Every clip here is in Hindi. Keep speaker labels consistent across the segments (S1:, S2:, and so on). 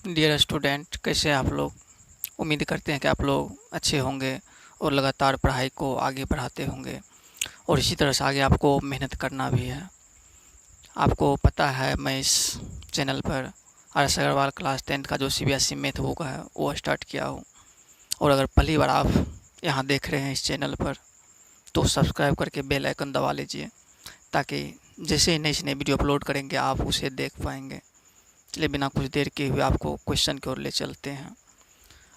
S1: डियर स्टूडेंट, कैसे हैं आप लोग। उम्मीद करते हैं कि आप लोग अच्छे होंगे और लगातार पढ़ाई को आगे बढ़ाते होंगे और इसी तरह से आगे आपको मेहनत करना भी है। आपको पता है मैं इस चैनल पर आर.एस. अग्रवाल क्लास 10 का जो CBSE मैथ बुक है वो स्टार्ट किया हूँ। और अगर पहली बार आप यहाँ देख रहे हैं इस चैनल पर तो सब्सक्राइब करके बेल आइकन दबा लीजिए, ताकि जैसे ही नई से नई वीडियो अपलोड करेंगे आप उसे देख पाएंगे। चलिए बिना कुछ देर के हुए आपको क्वेश्चन की ओर ले चलते हैं।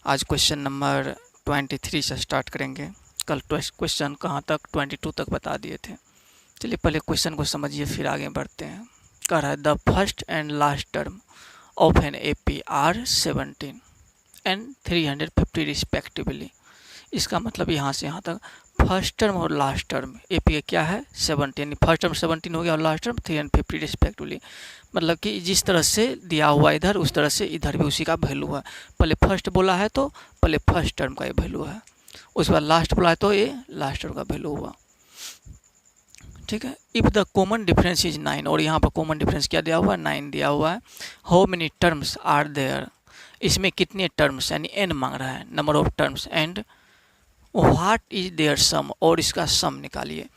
S1: आज क्वेश्चन नंबर 23 से स्टार्ट करेंगे। कल क्वेश्चन कहाँ तक 22 तक बता दिए थे। चलिए पहले क्वेश्चन को समझिए फिर आगे बढ़ते हैं। कह रहा है the first and last term of an AP are 17 and 350 respectively. इसका मतलब यहाँ से यहाँ तक फर्स्ट टर्म और लास्ट टर्म AP क्या है 17, यानी फर्स्ट टर्म 17 हो गया और लास्ट टर्म 350 रिस्पेक्टिवली। मतलब कि जिस तरह से दिया हुआ इधर उस तरह से इधर भी उसी का वैल्यू है। पहले फर्स्ट बोला है तो पहले फर्स्ट टर्म का ये वैल्यू है, उसके बाद लास्ट बोला है तो ये लास्ट टर्म का वैल्यू हुआ। ठीक है। If the common difference is 9, और यहाँ पर कॉमन डिफरेंस क्या दिया हुआ है 9 दिया हुआ है। How many terms are there, इसमें कितने टर्म्स यानी n मांग रहा है, number of terms. And what is there sum, और इसका सम निकालिए।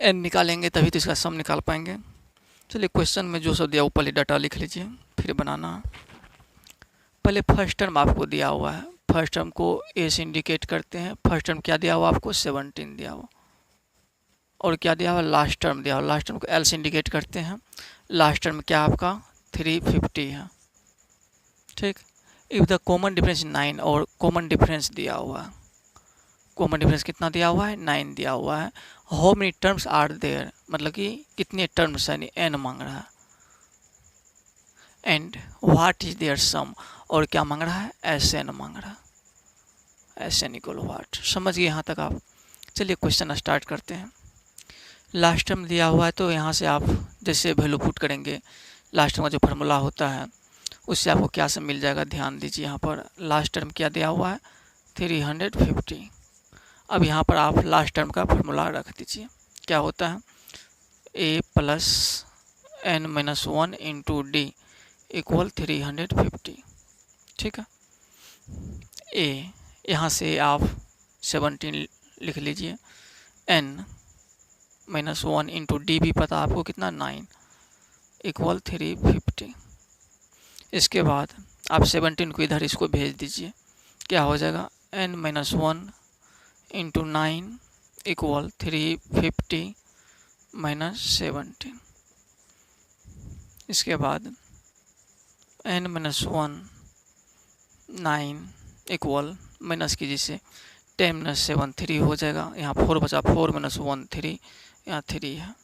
S1: n निकालेंगे तभी तो इसका सम निकाल पाएंगे। चलिए क्वेश्चन में जो सब दिया वो पहले डाटा लिख लीजिए फिर बनाना। पहले फर्स्ट टर्म आपको दिया हुआ है, फर्स्ट टर्म को ए से इंडिकेट करते हैं। फर्स्ट टर्म क्या दिया हुआ आपको 17 दिया हुआ, और क्या दिया हुआ लास्ट टर्म दिया हुआ। लास्ट टर्म को एल से इंडिकेट करते हैं। लास्ट टर्म क्या आपका 350 है। ठीक। इफ द कॉमन डिफरेंस 9, और कॉमन डिफरेंस दिया हुआ है। कॉमन डिफरेंस कितना दिया हुआ है 9 दिया हुआ है। How many terms are there, मतलब कि कितने टर्म्स यानी n मांग रहा है। And what is there sum, और क्या मांग रहा है Sn मांग रहा है। Sn इक्वल व्हाट, समझ गए यहाँ तक आप। चलिए क्वेश्चन स्टार्ट करते हैं। लास्ट टर्म दिया हुआ है तो यहाँ से आप जैसे वैल्यू पुट करेंगे, लास्ट टर्म का जो फार्मूला होता है उससे आपको क्या सब मिल जाएगा, ध्यान दीजिए। यहाँ पर लास्ट टर्म क्या दिया हुआ है 350। अब यहाँ पर आप लास्ट टर्म का फार्मूला रख दीजिए। क्या होता है a plus n minus 1 into D equal 350। ठीक है। a यहाँ से आप 17 लिख लीजिए, n माइनस 1 इंटू डी भी पता आपको कितना 9 इक्वल 350। इसके बाद आप 17 को इधर इसको भेज दीजिए, क्या हो जाएगा n minus 1 into 9 equal 350 minus 17। इसके बाद n माइनस 1 9 इक्वल माइनस कीजिए से 10 माइनस 7 3 हो जाएगा। यहाँ 4 बचा, 4 माइनस 1 3, यहाँ 3 है।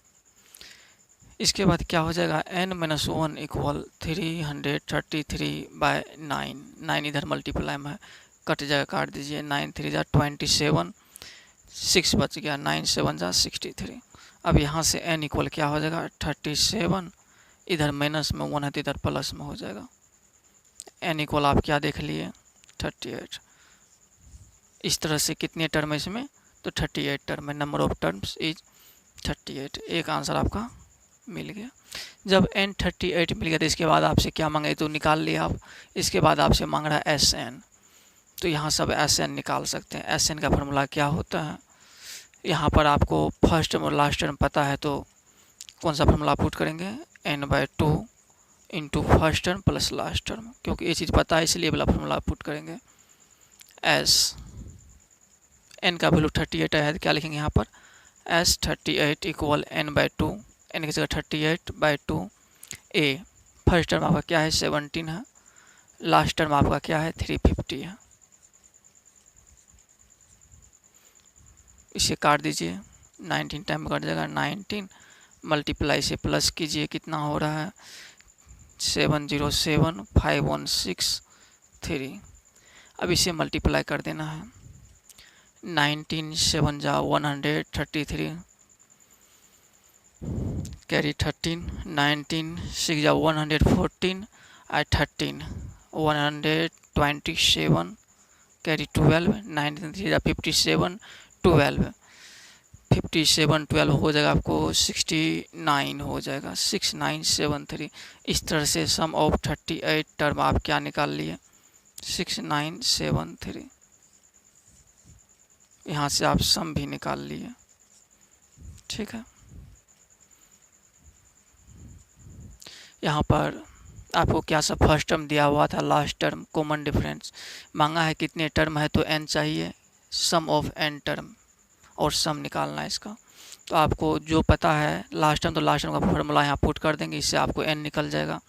S1: इसके बाद क्या हो जाएगा n माइनस 1 इक्वल 333/9। 9 इधर मल्टीप्लाई में है, कट जाएगा, काट दीजिए। 9 3 जा 27, 6 बच गया, 9 7 जा 63। अब यहाँ से n इक्वल क्या हो जाएगा 37, इधर माइनस में 1 है तो इधर प्लस में हो जाएगा। n इक्वल आप क्या देख लिए 38। इस तरह से कितने टर्म है इसमें तो 38 टर्म है। Number of terms is 38। एक आंसर आपका मिल गया। जब n 38 मिल गया तो इसके बाद आपसे क्या मांगे तो निकाल लिया आप। इसके बाद आपसे मांग रहा है Sn, तो यहाँ सब Sn निकाल सकते हैं। Sn का फार्मूला क्या होता है, यहाँ पर आपको फर्स्ट टर्म और लास्ट टर्म पता है तो कौन सा फार्मूला पुट करेंगे n/2 into first term plus last term, क्योंकि ये चीज़ पता है इसलिए वाला फार्मूला पुट करेंगे। एस n का वैल्यू 38 है तो क्या लिखेंगे यहाँ पर S 38 इक्वल n/2, n की जगह 38/2। a फर्स्ट टर्म आपका क्या है 17 है, लास्ट टर्म आपका क्या है 350 है। इसे काट दीजिए, 19 टाइम कट जाएगा, 19 मल्टीप्लाई से प्लस कीजिए, कितना हो रहा है 7075163। अब इसे मल्टीप्लाई कर देना है। 19 7 जा 133, कैरी 13, 19 6 जा 114 और 13 127, कैरी 12, 19 3 जा 57, 12 5712 हो जाएगा आपको 69 हो जाएगा 6973। इस तरह से सम ऑफ 38 टर्म आप क्या निकाल लिए 6973। यहाँ से आप सम भी निकाल लिए। ठीक है, यहाँ पर आपको क्या सा फर्स्ट टर्म दिया हुआ था, लास्ट टर्म, कॉमन डिफरेंस मांगा है, कितने टर्म है तो n चाहिए, सम ऑफ n टर्म और सम निकालना है इसका। तो आपको जो पता है लास्ट टर्म, तो लास्ट टर्म का फार्मूला यहाँ पुट कर देंगे, इससे आपको n निकल जाएगा।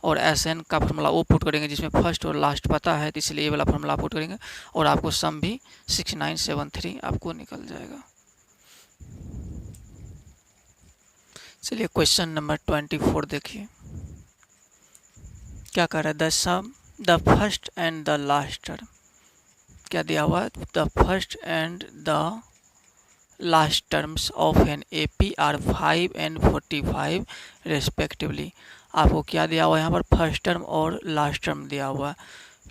S1: और Sn का फार्मूला वो पुट करेंगे जिसमें फर्स्ट और लास्ट पता है, तो इसलिए ये वाला फार्मूला पुट करेंगे और आपको सम भी 6973 आपको निकल जाएगा। चलिए क्वेश्चन नंबर 24 देखिए क्या कर रहा है। The sum the first and the last term, क्या दिया हुआ है, the first and the last terms of an AP are 5 and 45 respectively. आपको क्या दिया हुआ है यहाँ पर, फर्स्ट टर्म और लास्ट टर्म दिया हुआ है,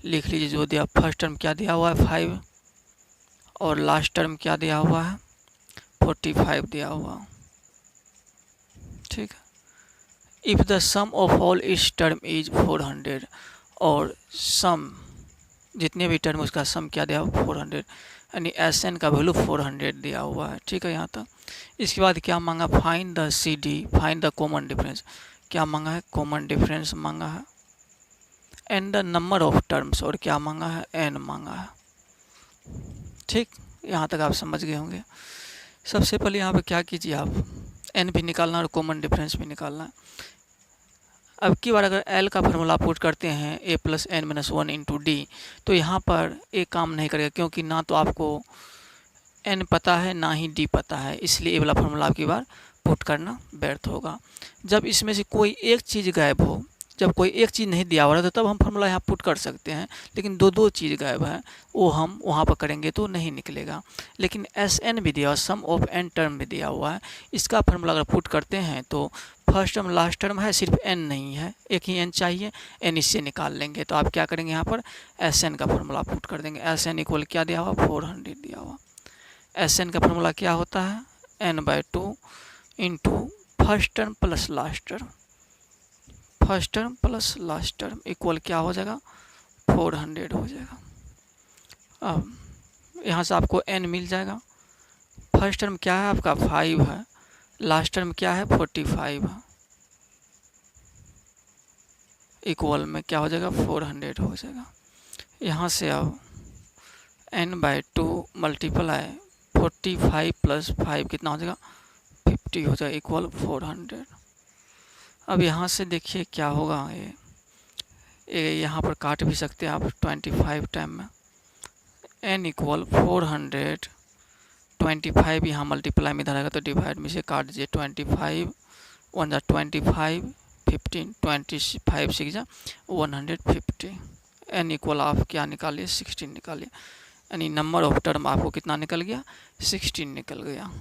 S1: लिख लीजिए। जो दिया फर्स्ट टर्म क्या दिया हुआ है 5 और लास्ट टर्म क्या दिया हुआ है 45 दिया हुआ। ठीक है, if the sum of all this term is 400, और सम जितने भी टर्म उसका सम क्या दिया हुआ 400, यानी Sn का वैल्यू 400 दिया हुआ है। ठीक है, यहाँ तक। इसके बाद क्या मांगा, find the CD, find the common difference, क्या मांगा है, कॉमन डिफरेंस मांगा है, and the number of terms, और क्या मांगा है, n मांगा है। ठीक, यहाँ तक आप समझ गए होंगे। सबसे पहले यहाँ पे क्या कीजिए, आप n भी निकालना और कॉमन डिफरेंस भी निकालना है। अब की बार अगर L का फार्मूला पुट करते हैं a + n - 1 × d, तो यहाँ पर a काम नहीं करेगा, क्योंकि ना तो आपको n पता है ना ही d पता है, इसलिए a वाला फार्मूला आपकी बार पुट करना व्यर्थ होगा। जब इसमें से कोई एक चीज़ गायब हो, जब कोई एक चीज़ नहीं दिया हुआ है, तो तब हम फार्मूला यहाँ पुट कर सकते हैं, लेकिन दो चीज़ गायब है, वो हम वहाँ पर करेंगे तो नहीं निकलेगा। लेकिन Sn भी दिया हुआ, सम ऑफ n टर्म भी दिया हुआ है, इसका फार्मूला अगर पुट करते हैं तो फर्स्ट टर्म लास्ट टर्म है, सिर्फ n नहीं है, एक ही n चाहिए, n इससे निकाल लेंगे। तो आप क्या करेंगे, यहाँ पर Sn का फार्मूला पुट कर देंगे। Sn इक्वल क्या दिया हुआ 400 दिया हुआ। Sn का फार्मूला क्या होता है, n/2 × first term plus last term, first term plus last term equal क्या हो जाएगा 400 हो जाएगा। अब यहाँ से आपको n मिल जाएगा। फर्स्ट टर्म क्या है आपका 5 है, लास्ट टर्म क्या है 45 है, इक्वल में क्या हो जाएगा 400 हो जाएगा। यहाँ से अब n/2 मल्टीप्लाई 45 + 5 कितना हो जाएगा 50 हो जाएगा, इक्वल 400। अब यहाँ से देखिए क्या होगा, ये यहाँ पर काट भी सकते हैं आप 25 टाइम में, n इक्वल 400, 25 यहाँ मल्टीप्लाई में इधर आएगा तो डिवाइड में से काट दीजिए, 25 1 जा 25, 15 25 6 जा 150, n इक्वल आप क्या निकालिए 16 निकालिए, यानी नंबर ऑफ टर्म आपको कितना निकल गया 16 निकल गया।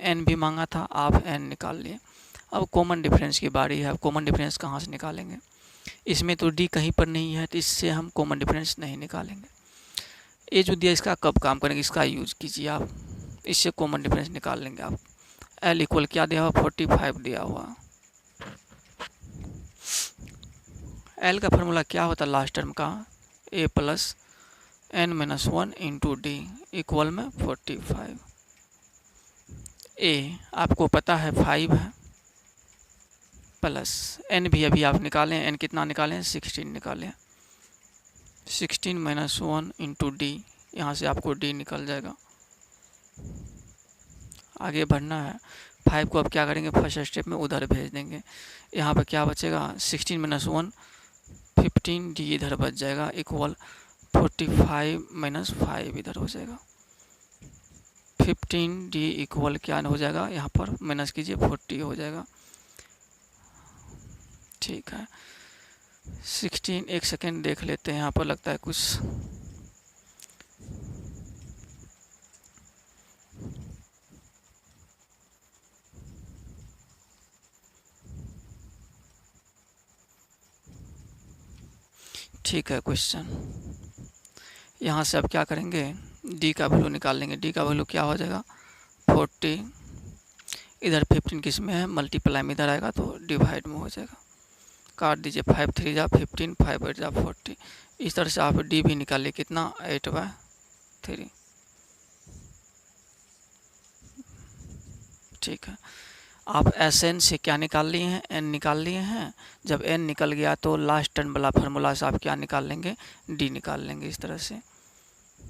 S1: n भी मांगा था, आप n निकाल लिए। अब कॉमन डिफरेंस की बारी है। अब कॉमन डिफरेंस कहाँ से निकालेंगे, इसमें तो d कहीं पर नहीं है, तो इससे हम कॉमन डिफरेंस नहीं निकालेंगे। ये जो दिया इसका कब काम करेंगे, इसका यूज़ कीजिए आप, इससे कॉमन डिफरेंस निकाल लेंगे आप। L इक्वल क्या दिया हुआ 45 दिया हुआ। L का फार्मूला क्या होता है लास्ट टर्म का, a + n - 1 × d इक्वल में 45। a आपको पता है 5 है, प्लस n भी अभी आप निकालें, n कितना निकालें 16 निकालें, 16 - 1 × d, यहाँ से आपको d निकल जाएगा। आगे बढ़ना है, 5 को अब क्या करेंगे फर्स्ट स्टेप में उधर भेज देंगे, यहाँ पर क्या बचेगा 16 - 1 15, d इधर बच जाएगा, इक्वल 45 - 5 इधर हो जाएगा, 15 d इक्वल क्या हो जाएगा, यहाँ पर माइनस कीजिए 40 हो जाएगा। ठीक है, 16 एक सेकेंड देख लेते हैं, यहाँ पर लगता है कुछ ठीक है क्वेश्चन। यहाँ से अब क्या करेंगे, d का वैल्यू निकाल लेंगे, d का वैल्यू क्या हो जाएगा 40, इधर 15 किस में है, मल्टीप्लाई में इधर आएगा तो डिवाइड में हो जाएगा। काट दीजिए, 5 3 जा 15, 5 8 जा 40। इस तरह से आप डी भी निकालिए, कितना 8/3। ठीक है, आप एस एन से क्या निकाल लिए हैं, एन निकाल लिए हैं। जब एन निकल गया तो लास्ट टर्म वाला फार्मूला से आप क्या निकाल लेंगे, डी निकाल लेंगे। इस तरह से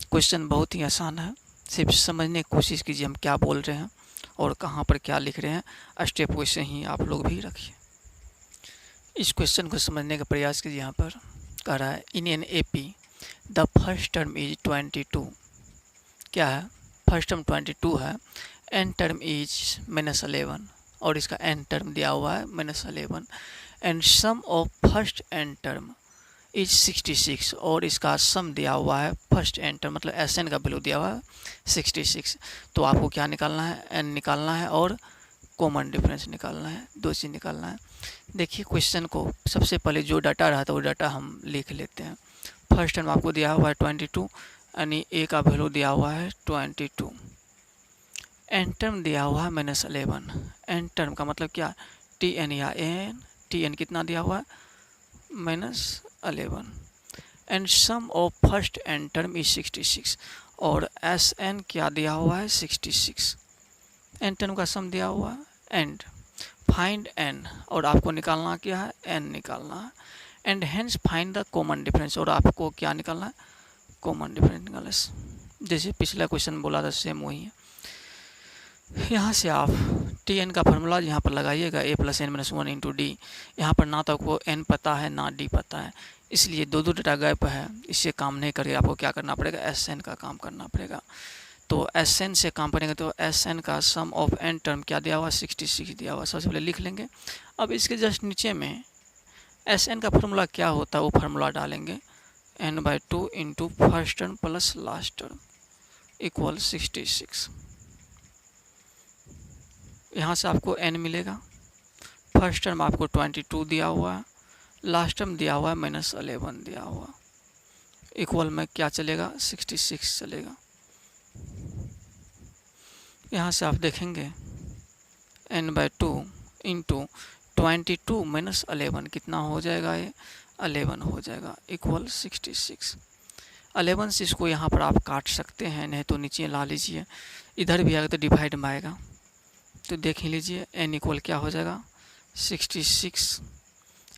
S1: क्वेश्चन बहुत ही आसान है, सिर्फ समझने की कोशिश कीजिए हम क्या बोल रहे हैं और कहाँ पर क्या लिख रहे हैं। स्टेप वैसे ही आप लोग भी रखिए। इस क्वेश्चन को समझने का प्रयास कीजिए। यहाँ पर कह रहा है in an AP the first term is 22। क्या है, फर्स्ट टर्म 22 है, एन टर्म इज -11 और इसका एन टर्म दिया हुआ है -11 and sum of first n term is 66 और इसका सम दिया हुआ है फर्स्ट एन टर्म, मतलब एस एन का वैल्यू दिया हुआ है 66। तो आपको क्या निकालना है, एन निकालना है और कॉमन डिफरेंस निकालना है, दो चीज़ निकालना है। देखिए क्वेश्चन को सबसे पहले जो डाटा रहता है वो डाटा हम लिख लेते हैं। फर्स्ट टर्म आपको दिया हुआ है 22, यानी ए का वैल्यू दिया हुआ है 22। एन टर्म दिया हुआ है -11। एन टर्म का मतलब क्या, टी एन या एन, टी एन कितना दिया हुआ है -11 and sum of first n term is 66 और एस एन क्या दिया हुआ है 66। एन टर्म का सम दिया हुआ है एंड फाइंड एन और आपको निकालना क्या है, एन निकालना है and hence find the common difference और आपको क्या निकालना है, कॉमन डिफरेंस निकालना है। जैसे पिछला क्वेश्चन बोला था सेम वही है। यहाँ से आप टी एन का फार्मूला यहाँ पर लगाइएगा, a + n - 1 × d। यहाँ पर ना तो आपको n पता है ना d पता है, इसलिए दो डाटा गैप है, इससे काम नहीं करिए। आपको क्या करना पड़ेगा, एस एन का काम करना पड़ेगा। तो एस एन से काम करेंगे तो एस एन का सम ऑफ एन टर्म क्या दिया हुआ, 66 दिया हुआ, सबसे पहले लिख लेंगे। अब इसके जस्ट नीचे में एस एन का फार्मूला क्या होता है वो फार्मूला डालेंगे, n/2 × first term plus last term equal 66। यहाँ से आपको n मिलेगा, फर्स्ट टर्म आपको 22 दिया हुआ है, लास्ट टर्म दिया हुआ है -11 दिया हुआ, इक्वल में क्या चलेगा, 66 चलेगा। यहाँ से आप देखेंगे n/2 × 22 - 11 कितना हो जाएगा, ये 11 हो जाएगा, इक्वल 66। 11 से इसको यहाँ पर आप काट सकते हैं, नहीं तो नीचे ला लीजिए, इधर भी आएगा तो डिवाइड में आएगा। तो देख ही लीजिए n इक्वल क्या हो जाएगा 66।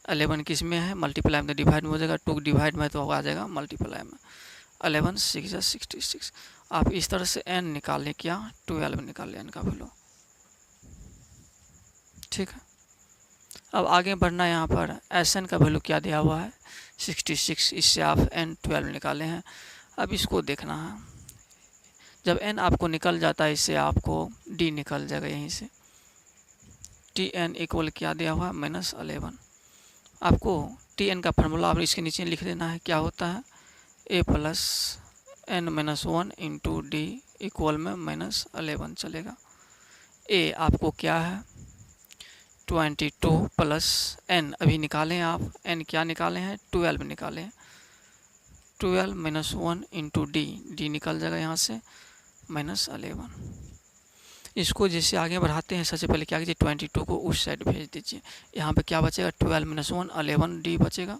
S1: 11 किस में है, मल्टीप्लाई में, तो डिवाइड में हो जाएगा, 2 डिवाइड में तो आ जाएगा मल्टीप्लाई में। 11 6 या 66। आप इस तरह से n निकालें, क्या 12 निकालें n का वैल्यू। ठीक है, अब आगे बढ़ना है। यहाँ पर एस एन का वैल्यू क्या दिया हुआ है 66, इससे आप n 12 निकाले हैं। अब इसको देखना है, जब n आपको निकल जाता है इससे आपको d निकल जाएगा। यहीं से टी एन इक्वल क्या दिया हुआ है -11। आपको टी एन का फार्मूला आप इसके नीचे लिख देना है, क्या होता है a + n-1 × d इक्वल में -11 चलेगा। a आपको क्या है 22 + n, अभी निकालें आप, n क्या निकाले हैं 12 निकाले हैं, 12 - 1 × d निकल जाएगा यहाँ से -11। इसको जैसे आगे बढ़ाते हैं, सबसे पहले क्या कीजिए 22 को उस साइड भेज दीजिए। यहाँ पे क्या बचेगा 12 - 1 11 d बचेगा,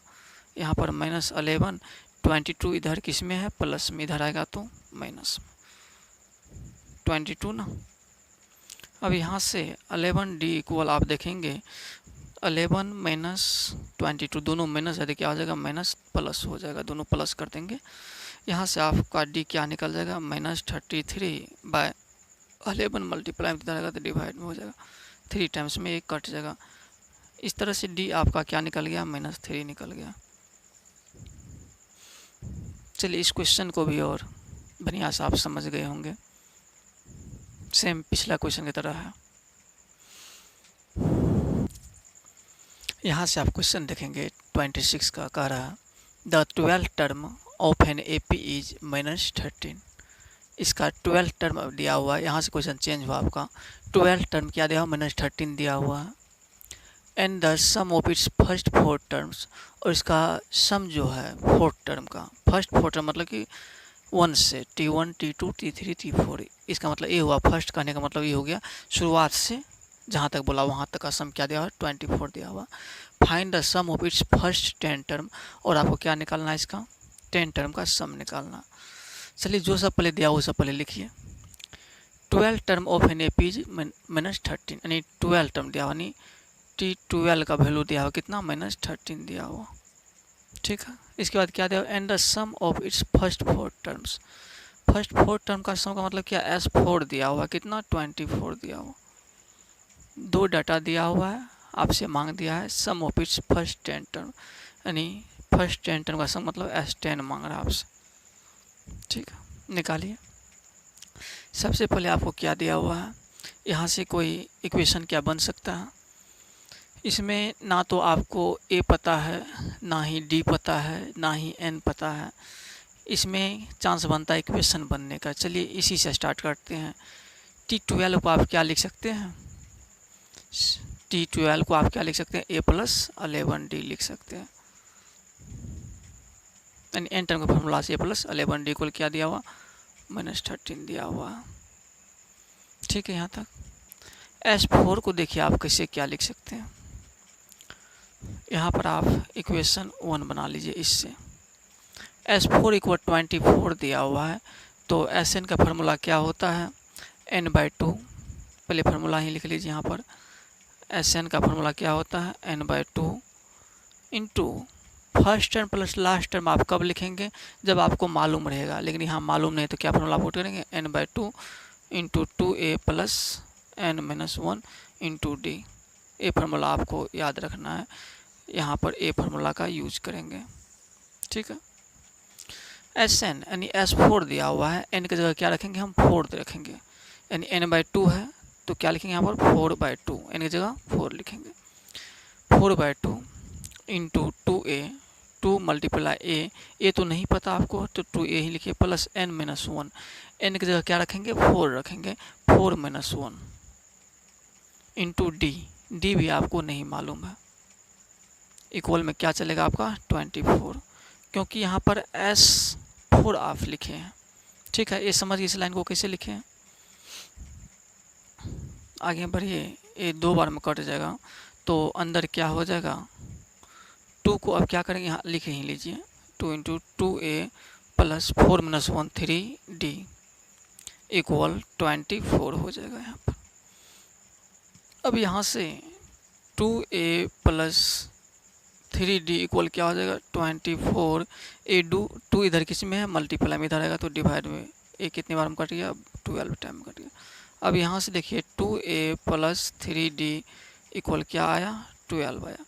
S1: यहाँ पर -11, 22 इधर किस में है, प्लस में, इधर आएगा तो माइनस 22 ना। अब यहाँ से 11 d इक्वल आप देखेंगे 11 - 22 दोनों माइनस है तो क्या हो जाएगा, माइनस प्लस हो जाएगा, दोनों प्लस कर देंगे। यहाँ से आपका d क्या निकल जाएगा -33/11 मल्टीप्लाई में रहेगा तो डिवाइड में हो जाएगा, 3 टाइम्स में एक कट जाएगा। इस तरह से d आपका क्या निकल गया, -3 निकल गया। चलिए इस क्वेश्चन को भी और बढ़िया से आप समझ गए होंगे, सेम पिछला क्वेश्चन की तरह है। यहाँ से आप क्वेश्चन देखेंगे 26 का, कह रहा है the 12th term of an AP is -13। इसका 12th टर्म दिया हुआ है, यहाँ से क्वेश्चन चेंज हुआ आपका, 12th टर्म क्या दिया हुआ, -13 दिया हुआ है and the sum of its first 4 terms, और इसका सम जो है 4th टर्म का, फर्स्ट 4 टर्म मतलब कि 1 से T1 T2 T3 T4। इसका मतलब ये हुआ, फर्स्ट कहने का मतलब ये हो गया शुरुआत से जहाँ तक बोला वहाँ तक का सम क्या दिया हुआ, 24 दिया हुआ। Find the sum of its first 10 term, और आपको क्या निकालना है, इसका 10 टर्म का सम निकालना। चलिए जो सब पहले दिया वो सब पहले लिखिए। 12 term of an A P -13, यानी 12 टर्म दिया हुआ, यानी T12 का वैल्यू दिया हुआ कितना, -13 दिया हुआ। ठीक है, इसके बाद क्या दिया, and the sum of its first 4 terms. First 4 term का सम का मतलब क्या, S4 दिया हुआ कितना, 24 दिया हुआ। दो डाटा दिया हुआ है, आपसे मांग दिया है सम ऑफ इट्स फर्स्ट 10 टर्म, यानी फर्स्ट 10 टर्म का सम मतलब S10 मांग रहा है आपसे। ठीक है, निकालिए। सबसे पहले आपको क्या दिया हुआ है, यहाँ से कोई इक्वेशन क्या बन सकता है। इसमें ना तो आपको A पता है, ना ही D पता है, ना ही N पता है। इसमें चांस बनता है इक्वेशन बनने का। चलिए इसी से स्टार्ट करते हैं। T12 को आप क्या लिख सकते हैं, T12 को आप क्या लिख सकते हैं, A + 11D लिख सकते हैं। यानी एन टर्म का फॉर्मूला से A + 11D को क्या दिया हुआ, -13 दिया हुआ। ठीक है, यहाँ तक। S4 को देखिए आप कैसे क्या लिख सकते हैं। यहाँ पर आप इक्वेशन 1 बना लीजिए इससे। S4 = 24 दिया हुआ है, तो Sn का फार्मूला क्या होता है, n/2। पहले फार्मूला ही लिख लीजिए यहाँ पर। Sn का फार्मूला क्या होता है, n/2 into first term plus last term. आप कब लिखेंगे, जब आपको मालूम रहेगा, लेकिन यहाँ मालूम नहीं तो क्या फार्मूला पुट करेंगे, n/2 into 2a + n-1 into d। ए फार्मूला आपको याद रखना है, यहाँ पर ए फार्मूला का यूज करेंगे। ठीक है, Sn यानी S4 दिया हुआ है, n की जगह क्या रखेंगे हम, 4 रखेंगे, यानी n/2 है तो क्या लिखेंगे यहाँ पर 4/2, n की जगह 4 लिखेंगे। 4/2 इंटू 2a, 2 × a तो नहीं पता आपको तो 2a ही लिखिए, प्लस n-1, n की जगह क्या रखेंगे, 4 रखेंगे, 4 - 1 इंटू d भी आपको नहीं मालूम है। इक्वल में क्या चलेगा आपका, 24, क्योंकि यहाँ पर S4 आप लिखे हैं। ठीक है, ये समझिए इस लाइन को कैसे लिखे हैं। आगे बढ़िए, ये 2 बार में कट जाएगा तो अंदर क्या हो जाएगा, 2 को अब क्या करेंगे, यहाँ लिखे ही लीजिए, 2 इंटू 2a + 4 - 1 3d = 24 हो जाएगा यहाँ पर। अब यहाँ से 2a + 3d = क्या हो जाएगा, 24। ए 2 इधर किस में है, मल्टीप्लाई में इधर आएगा तो डिवाइड में, ए कितनी बार में कट गया, 12 टाइम कट गया। अब यहाँ से देखिए 2a + 3d = क्या आया, 12 आया।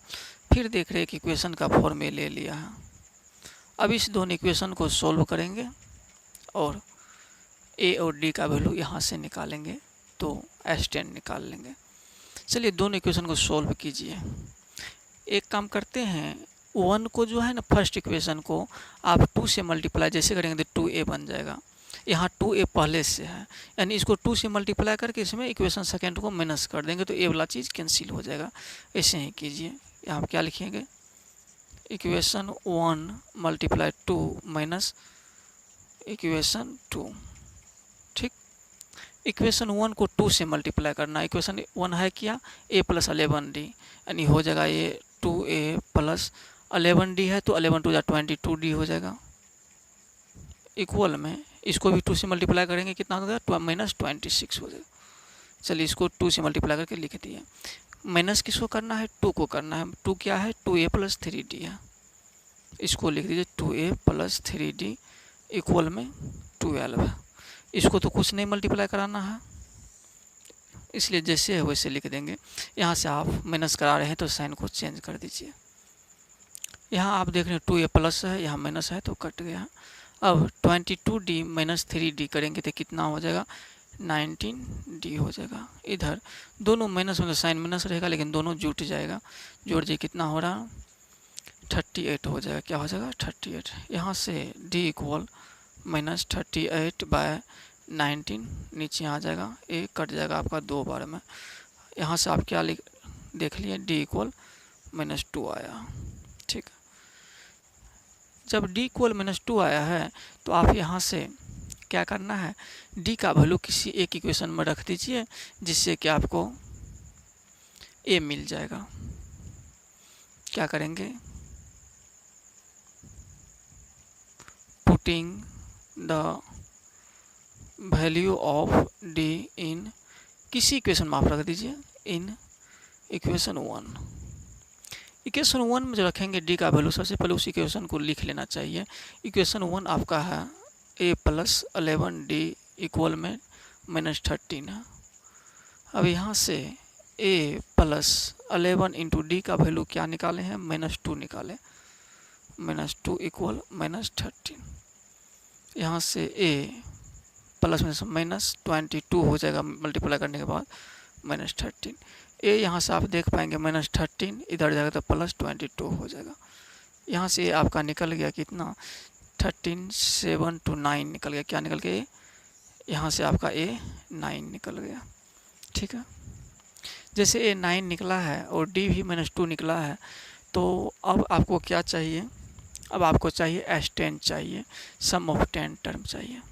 S1: फिर देख रहे हैं कि इक्वेशन का फॉर्म ले लिया है। अब इस दोनों इक्वेशन को सोल्व करेंगे और a और d का वैल्यू यहाँ से निकालेंगे तो S10 निकाल लेंगे। चलिए दोनों इक्वेशन को सोल्व कीजिए। एक काम करते हैं, 1 को जो है ना, फर्स्ट इक्वेशन को आप 2 से मल्टीप्लाई जैसे करेंगे तो 2a बन जाएगा। यहाँ 2a पहले से है, यानी इसको 2 से मल्टीप्लाई करके इसमें इक्वेशन सेकेंड को माइनस कर देंगे तो a वाला चीज़ कैंसिल हो जाएगा। ऐसे ही कीजिए। यहाँ क्या लिखेंगे, इक्वेशन 1 × 2 माइनस इक्वेशन 2। ठीक, इक्वेशन 1 को 2 से मल्टीप्लाई करना। इक्वेशन 1 है क्या, a + 11d, यानी हो जाएगा ये 2a + 11d है तो 11 × 2 = 22d हो जाएगा। इक्वल में इसको भी 2 से मल्टीप्लाई करेंगे, कितना हो जाएगा, -26 हो जाएगा। चलिए इसको 2 से मल्टीप्लाई करके लिख दिए। माइनस किसको करना है, 2 को करना है। 2 क्या है, 2a + 3d है। इसको लिख दीजिए 2a + 3d = 12 है। इसको तो कुछ नहीं मल्टीप्लाई कराना है, इसलिए जैसे है वैसे लिख देंगे। यहाँ से आप माइनस करा रहे हैं तो साइन को चेंज कर दीजिए। यहाँ आप देख रहे हैं 2a प्लस है, यहाँ माइनस है तो कट गया। अब 22d - 3d करेंगे तो कितना हो जाएगा, 19d हो जाएगा। इधर दोनों माइनस में साइन माइनस रहेगा लेकिन दोनों जुट जाएगा। जोड़ जी कितना हो रहा, 38 हो जाएगा। क्या हो जाएगा, 38। यहाँ से d = -38/19 नीचे आ जाएगा, ए कट जाएगा आपका 2 बार में। यहाँ से आप क्या देख लिए, d = -2 आया। ठीक, जब d इक्वल -2 आया है तो आप यहाँ से क्या करना है, d का वैल्यू किसी एक इक्वेशन में रख दीजिए जिससे कि आपको a मिल जाएगा। क्या करेंगे, putting the value of d इन किसी इक्वेशन में आप रख दीजिए, इन इक्वेशन 1। इक्वेशन 1 में जो रखेंगे d का वैल्यू, सबसे पहले उस इक्वेशन को लिख लेना चाहिए। इक्वेशन 1 आपका है a + 11d इक्वल में -13 है। अब यहाँ से a + 11 इंटू डी का वैल्यू क्या निकाले हैं, -2 निकाले, -2 इक्वल -13। यहाँ से a प्लस -22 हो जाएगा मल्टीप्लाई करने के बाद -13। ए यहाँ से आप देख पाएंगे -13 इधर जाएगा तो +22 हो जाएगा। यहाँ से आपका निकल गया कितना, 13 7 to 9 निकल गया। क्या निकल गया, यहाँ से आपका ए 9 निकल गया। ठीक है, जैसे ए 9 निकला है और डी भी -2 निकला है, तो अब आपको क्या चाहिए, अब आपको चाहिए S10 चाहिए, सम ऑफ 10 टर्म चाहिए,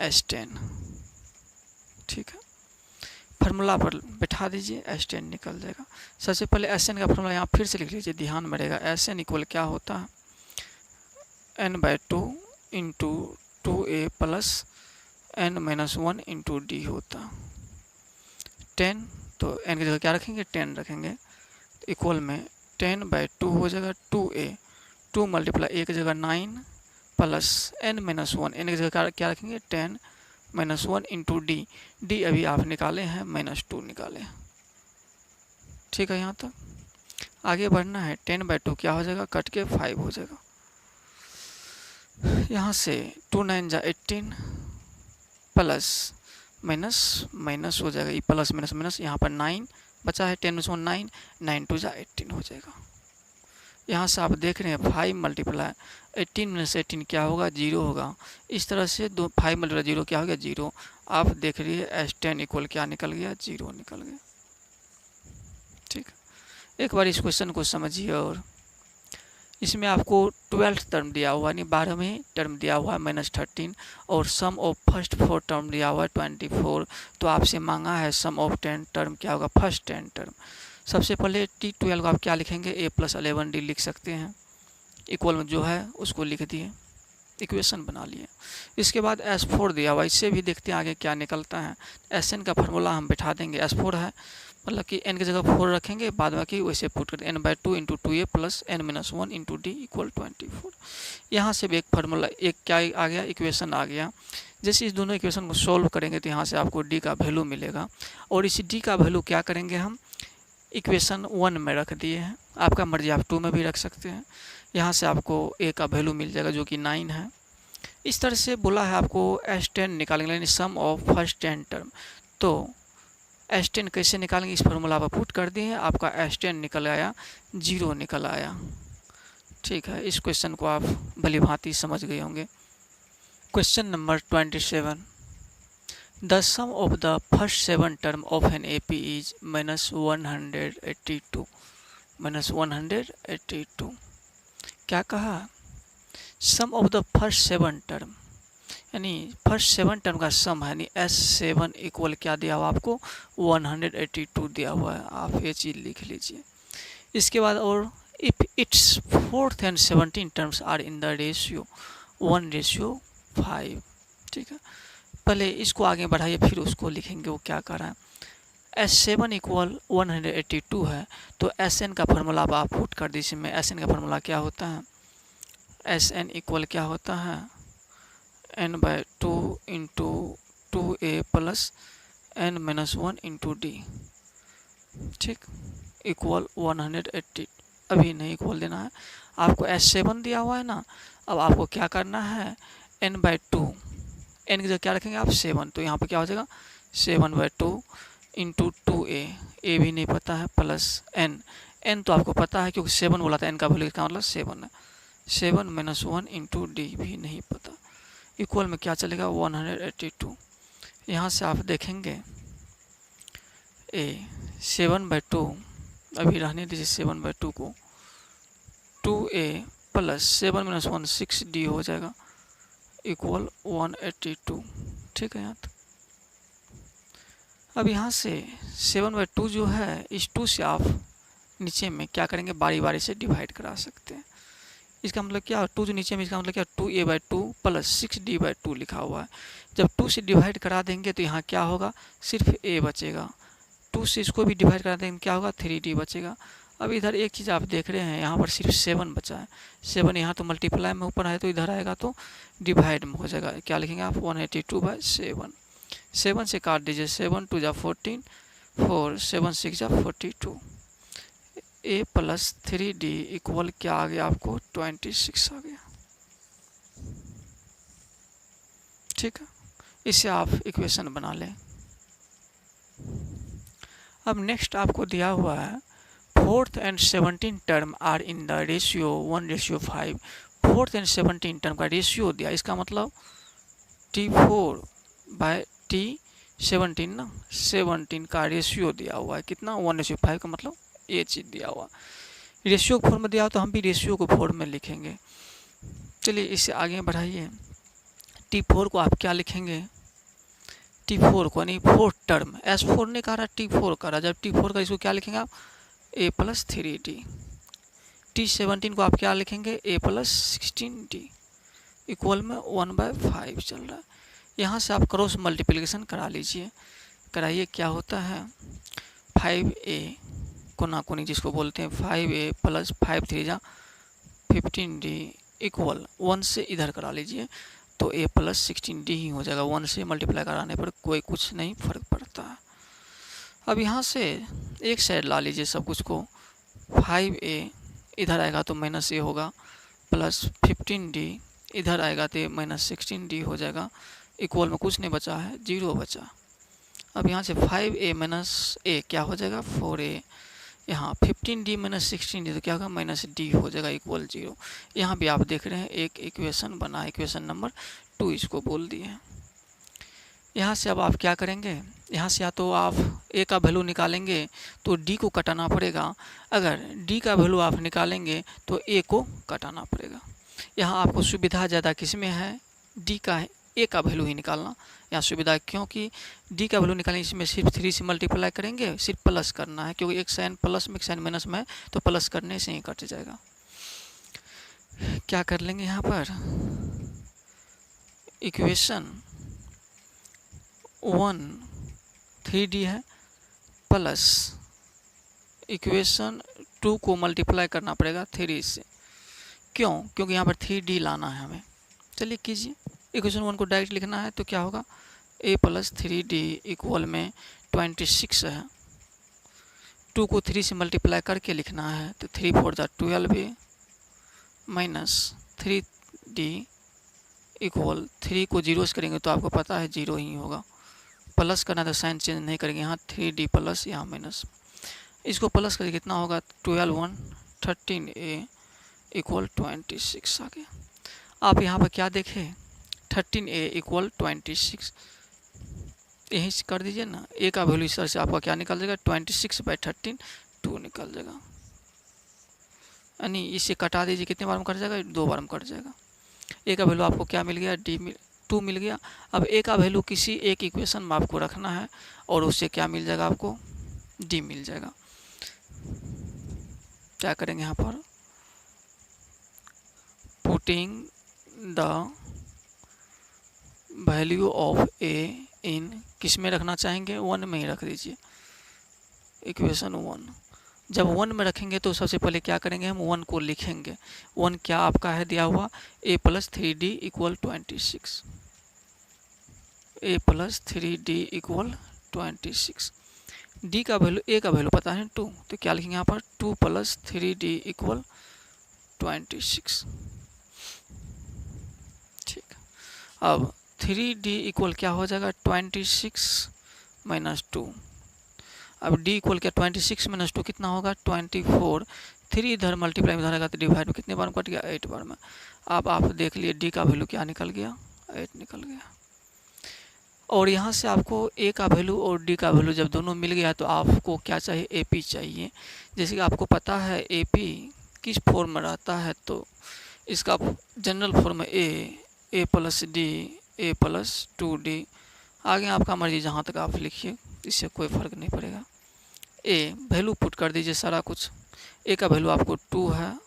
S1: S10। ठीक है, फार्मूला पर बैठा दीजिए, S10 निकल जाएगा। सबसे पहले Sn का फार्मूला यहाँ फिर से लिख लीजिए, ध्यान में रहेगा। Sn इक्वल क्या होता है, n/2 into 2a plus n-1 into D होता है 10। तो n की जगह क्या रखेंगे, 10 रखेंगे, इक्वल में 10/2 हो जाएगा 2a, 2 मल्टीप्लाई a की जगह 9 प्लस n-1, n की जगह क्या रखेंगे 10-1 इंटू डी, डी अभी आप निकाले हैं -2 निकाले हैं। ठीक है, यहाँ तक आगे बढ़ना है। 10/2 क्या हो जाएगा, कट के 5 हो जाएगा। यहाँ से 2 9 जा 18 प्लस माइनस हो जाएगा, ये प्लस माइनस यहाँ पर 9 बचा है, 10 में 9, 9 2 जा 18 हो जाएगा। यहाँ से आप देख रहे हैं 5 मल्टीप्लाई 18 में से 18 क्या होगा, 0 होगा। इस तरह से 5 मल्टीप्लाई 0 क्या हो गया, 0। आप देख रहिए S10 इक्वल क्या निकल गया, 0 निकल गया। ठीक, एक बार इस क्वेश्चन को समझिए। और इसमें आपको 12th टर्म दिया हुआ, यानी 12वें टर्म दिया हुआ है -13, और सम ऑफ फर्स्ट 4 टर्म दिया हुआ है 24। तो आपसे मांगा है सम ऑफ 10 टर्म क्या होगा, फर्स्ट 10 टर्म। सबसे पहले T12 को आप क्या लिखेंगे, a + 11d लिख सकते हैं, इक्वल में जो है उसको लिख दिए, इक्वेशन बना लिए। इसके बाद S4 दिया हुआ, इससे भी देखते हैं आगे क्या निकलता है। Sn का फार्मूला हम बैठा देंगे, S4 है, मतलब कि n की जगह 4 रखेंगे, बाद बाकी वैसे पुट कर n/2 into 2a plus n-1 into D equal 24। यहाँ से भी एक फार्मूला, एक क्या आ गया, इक्वेशन आ गया। जैसे इस दोनों इक्वेशन को सॉल्व करेंगे तो यहाँ से आपको d का वैल्यू मिलेगा, और इस d का वैल्यू क्या करेंगे, हम इक्वेशन 1 में रख दिए हैं। आपका मर्जी, आप 2 में भी रख सकते हैं। यहाँ से आपको a का वैल्यू मिल जाएगा जो कि 9 है। इस तरह से बोला है आपको S10 निकालेंगे, यानी सम ऑफ फर्स्ट 10 टर्म। तो S10 कैसे निकालेंगे, इस फार्मूला पर पुट कर दिए, आपका S10 निकल आया, 0 निकल आया। ठीक है, इस क्वेश्चन को आप भली भांति समझ गए होंगे। Question number 27, the sum of the first 7 term of an AP is -182, -182। क्या कहा, sum of the first 7 term, यानी फर्स्ट 7 टर्म का सम है, यानी S7 इक्वल क्या दिया हुआ आपको, 182 दिया हुआ है। आप ये चीज़ लिख लीजिए। इसके बाद, और if it's 4th and 17 terms are in the ratio 1:5। ठीक है, पहले इसको आगे बढ़ाइए, फिर उसको लिखेंगे वो क्या कर रहा है। S7 इक्वल 182 है, तो Sn का फार्मूला आप पुट कर दीजिए। में Sn का फार्मूला क्या होता है, Sn इक्वल क्या होता है, n/2 into 2a plus n-1 into d. ठीक, इक्वल 180। अभी नहीं इक्वल देना है आपको, S7 दिया हुआ है ना। अब आपको क्या करना है, n/2, n की जगह क्या रखेंगे आप, 7। तो यहाँ पे क्या हो जाएगा, 7/2 इंटू 2a, a भी नहीं पता है, प्लस n तो आपको पता है क्योंकि 7 बोला था, n का वैल्यू का मतलब 7 है, 7-1 इंटू डी भी नहीं पता, इक्वल में क्या चलेगा, 182। यहाँ से आप देखेंगे a 7/2, अभी रहने दीजिए 7/2 को, 2a प्लस 7 - 1 6D हो जाएगा इक्वल 182। ठीक है यहाँ तक। अब यहाँ से 7/2 जो है, इस 2 से आप नीचे में क्या करेंगे, बारी बारी से डिवाइड करा सकते हैं। इसका मतलब क्या, 2 जो नीचे में, इसका मतलब क्या, 2A/2 प्लस 6D/2 लिखा हुआ है। जब 2 से डिवाइड करा देंगे तो यहाँ क्या होगा, सिर्फ A बचेगा। 2 से इसको भी डिवाइड करा देंगे, क्या होगा, 3D बचेगा। अब इधर एक चीज़ आप देख रहे हैं, यहाँ पर सिर्फ 7 बचा है। 7 यहाँ तो मल्टीप्लाई में ऊपर है, तो इधर आएगा तो डिवाइड में हो जाएगा। क्या लिखेंगे आप, 182/7। 7 से काट दीजिए, 7 2 जा 14, 4 7 6 जा 42। A प्लस 3D इक्वल क्या आ गया आपको, 26 आ गया। ठीक है, इसे आप इक्वेशन बना लें। अब नेक्स्ट आपको दिया हुआ है 4th and 17 term are in the ratio 1:5। 4th and 17 term का रेशियो दिया, इसका मतलब T4/T17 ना, 17 का रेशियो दिया हुआ है, कितना, 1:5 का मतलब ये चीज़ दिया हुआ। रेशियो फॉर्म में दिया हो तो हम भी रेशियो को फॉर्म में लिखेंगे। चलिए इसे आगे बढ़ाइए। T4 को आप क्या लिखेंगे, T4 को यानी 4 टर्म, S4 ने कहा रहा, T4 का रहा। जब T4 का इसको क्या लिखेंगे आप, A प्लस 3D। T17 को आप क्या लिखेंगे, A प्लस 16D इक्वल में 1/5 चल रहा है। यहाँ से आप क्रॉस मल्टीप्लिकेशन करा लीजिए, कराइए। क्या होता है, 5A कोना कोनी जिसको बोलते हैं, 5A प्लस 5 3 जा 15D इक्वल 1 से इधर करा लीजिए तो A प्लस 16D ही हो जाएगा। 1 से मल्टीप्लाई कराने पर कोई कुछ नहीं फर्क पड़ता है। अब यहाँ से एक साइड ला लीजिए सब कुछ को, 5A इधर आएगा तो -A होगा, प्लस 15D इधर आएगा तो माइनस 16D हो जाएगा, इक्वल में कुछ नहीं बचा है, 0 बचा। अब यहाँ से 5A - A क्या हो जाएगा, 4A। यहाँ 15D - 16D तो क्या होगा, -D हो जाएगा इक्वल 0। यहाँ भी आप देख रहे हैं एक इक्वेशन बना, इक्वेशन नंबर 2 इसको बोल दिए हैं। यहाँ से अब आप क्या करेंगे, यहाँ से या तो आप A का वैल्यू निकालेंगे तो D को कटाना पड़ेगा, अगर D का वैल्यू आप निकालेंगे तो A को कटाना पड़ेगा। यहाँ आपको सुविधा ज़्यादा किस में है, D का है, A का वैल्यू ही निकालना यहाँ सुविधा, क्योंकि D का वैल्यू निकालेंगे इसमें सिर्फ 3 से मल्टीप्लाई करेंगे, सिर्फ प्लस करना है, क्योंकि एक साइन प्लस में एक साइन माइनस में, तो प्लस करने से ही कट जाएगा। क्या कर लेंगे यहाँ पर, इक्वेशन 1 3D है प्लस इक्वेशन 2 को मल्टीप्लाई करना पड़ेगा 3 से। क्यों, क्योंकि यहाँ पर 3D लाना है हमें। चलिए कीजिए, इक्वेशन 1 को डायरेक्ट लिखना है तो क्या होगा, A प्लस 3D इक्वल में 26 है। 2 को 3 से मल्टीप्लाई करके लिखना है तो 3 4 जा 12A माइनस 3D इक्वल 3 को 0 से करेंगे तो आपको पता है 0 ही होगा, प्लस करना तो साइन चेंज नहीं करेंगे, यहाँ 3D प्लस यहाँ माइनस, इसको प्लस करके कितना होगा, 12 1 13A इक्वल 26 आ गया। आप यहाँ पर क्या देखें, 13A इक्वल 26, यहीं से कर दीजिए ना, A का वैल्यू इस तरह से आपका क्या निकल जाएगा, 26/13 2 निकल जाएगा। यानी इसे कटा दीजिए, कितने बार में कट जाएगा, 2 बार में कट जाएगा। A का वैल्यू आपको क्या मिल गया, 2 मिल गया। अब A का वैल्यू किसी एक इक्वेशन में आपको रखना है और उससे क्या मिल जाएगा, आपको D मिल जाएगा। क्या करेंगे यहाँ पर, putting the value of A इन, किस में रखना चाहेंगे, 1 में ही रख दीजिए, इक्वेशन 1। जब 1 में रखेंगे तो सबसे पहले क्या करेंगे, हम 1 को लिखेंगे। 1 क्या आपका है दिया हुआ, A plus 3D equal 26, A plus 3D equal 26। D का वैल्यू, A का वैल्यू पता है 2, तो क्या लिखेंगे यहाँ पर, 2 प्लस 3D इक्वल 26। ठीक, अब 3D इक्वल क्या हो जाएगा, 26 माइनस 2। अब D इक्वल क्या, 26 माइनस 2 कितना होगा, 24। 3 इधर मल्टीप्लाई में धरेगा तो डिवाइड में कितने बार में कट गया, 8 बार में। अब आप देख लिए D का वैल्यू क्या निकल गया, 8 निकल गया। और यहाँ से आपको A का वैल्यू और D का वैल्यू जब दोनों मिल गया तो आपको क्या चाहिए, AP चाहिए। जैसे कि आपको पता है AP किस फॉर्म में रहता है, तो इसका जनरल फॉर्म है a plus D, A plus 2d। आगे आपका मर्जी, जहाँ तक आप लिखिए, इससे कोई फ़र्क नहीं पड़ेगा। ए वैल्यू पुट कर दीजिए सारा कुछ। ए का वैल्यू आपको 2 है,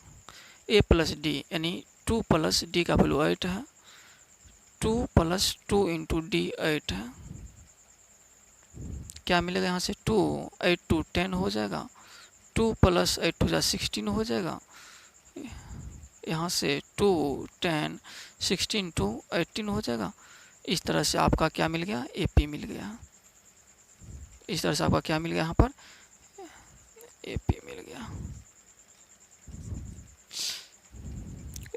S1: ए प्लस डी यानी 2 प्लस डी का वैल्यू 8 है, 2 प्लस 2 इंटू डी 8 है। क्या मिलेगा यहाँ से? 2, 8 2 10 हो जाएगा, 2 प्लस 8 2 16 हो जाएगा। यहाँ से 2 10 16 2 18 हो जाएगा। इस तरह से आपका क्या मिल गया? एपी मिल गया। इस तरह से आपका क्या मिल गया? यहाँ पर एपी मिल गया।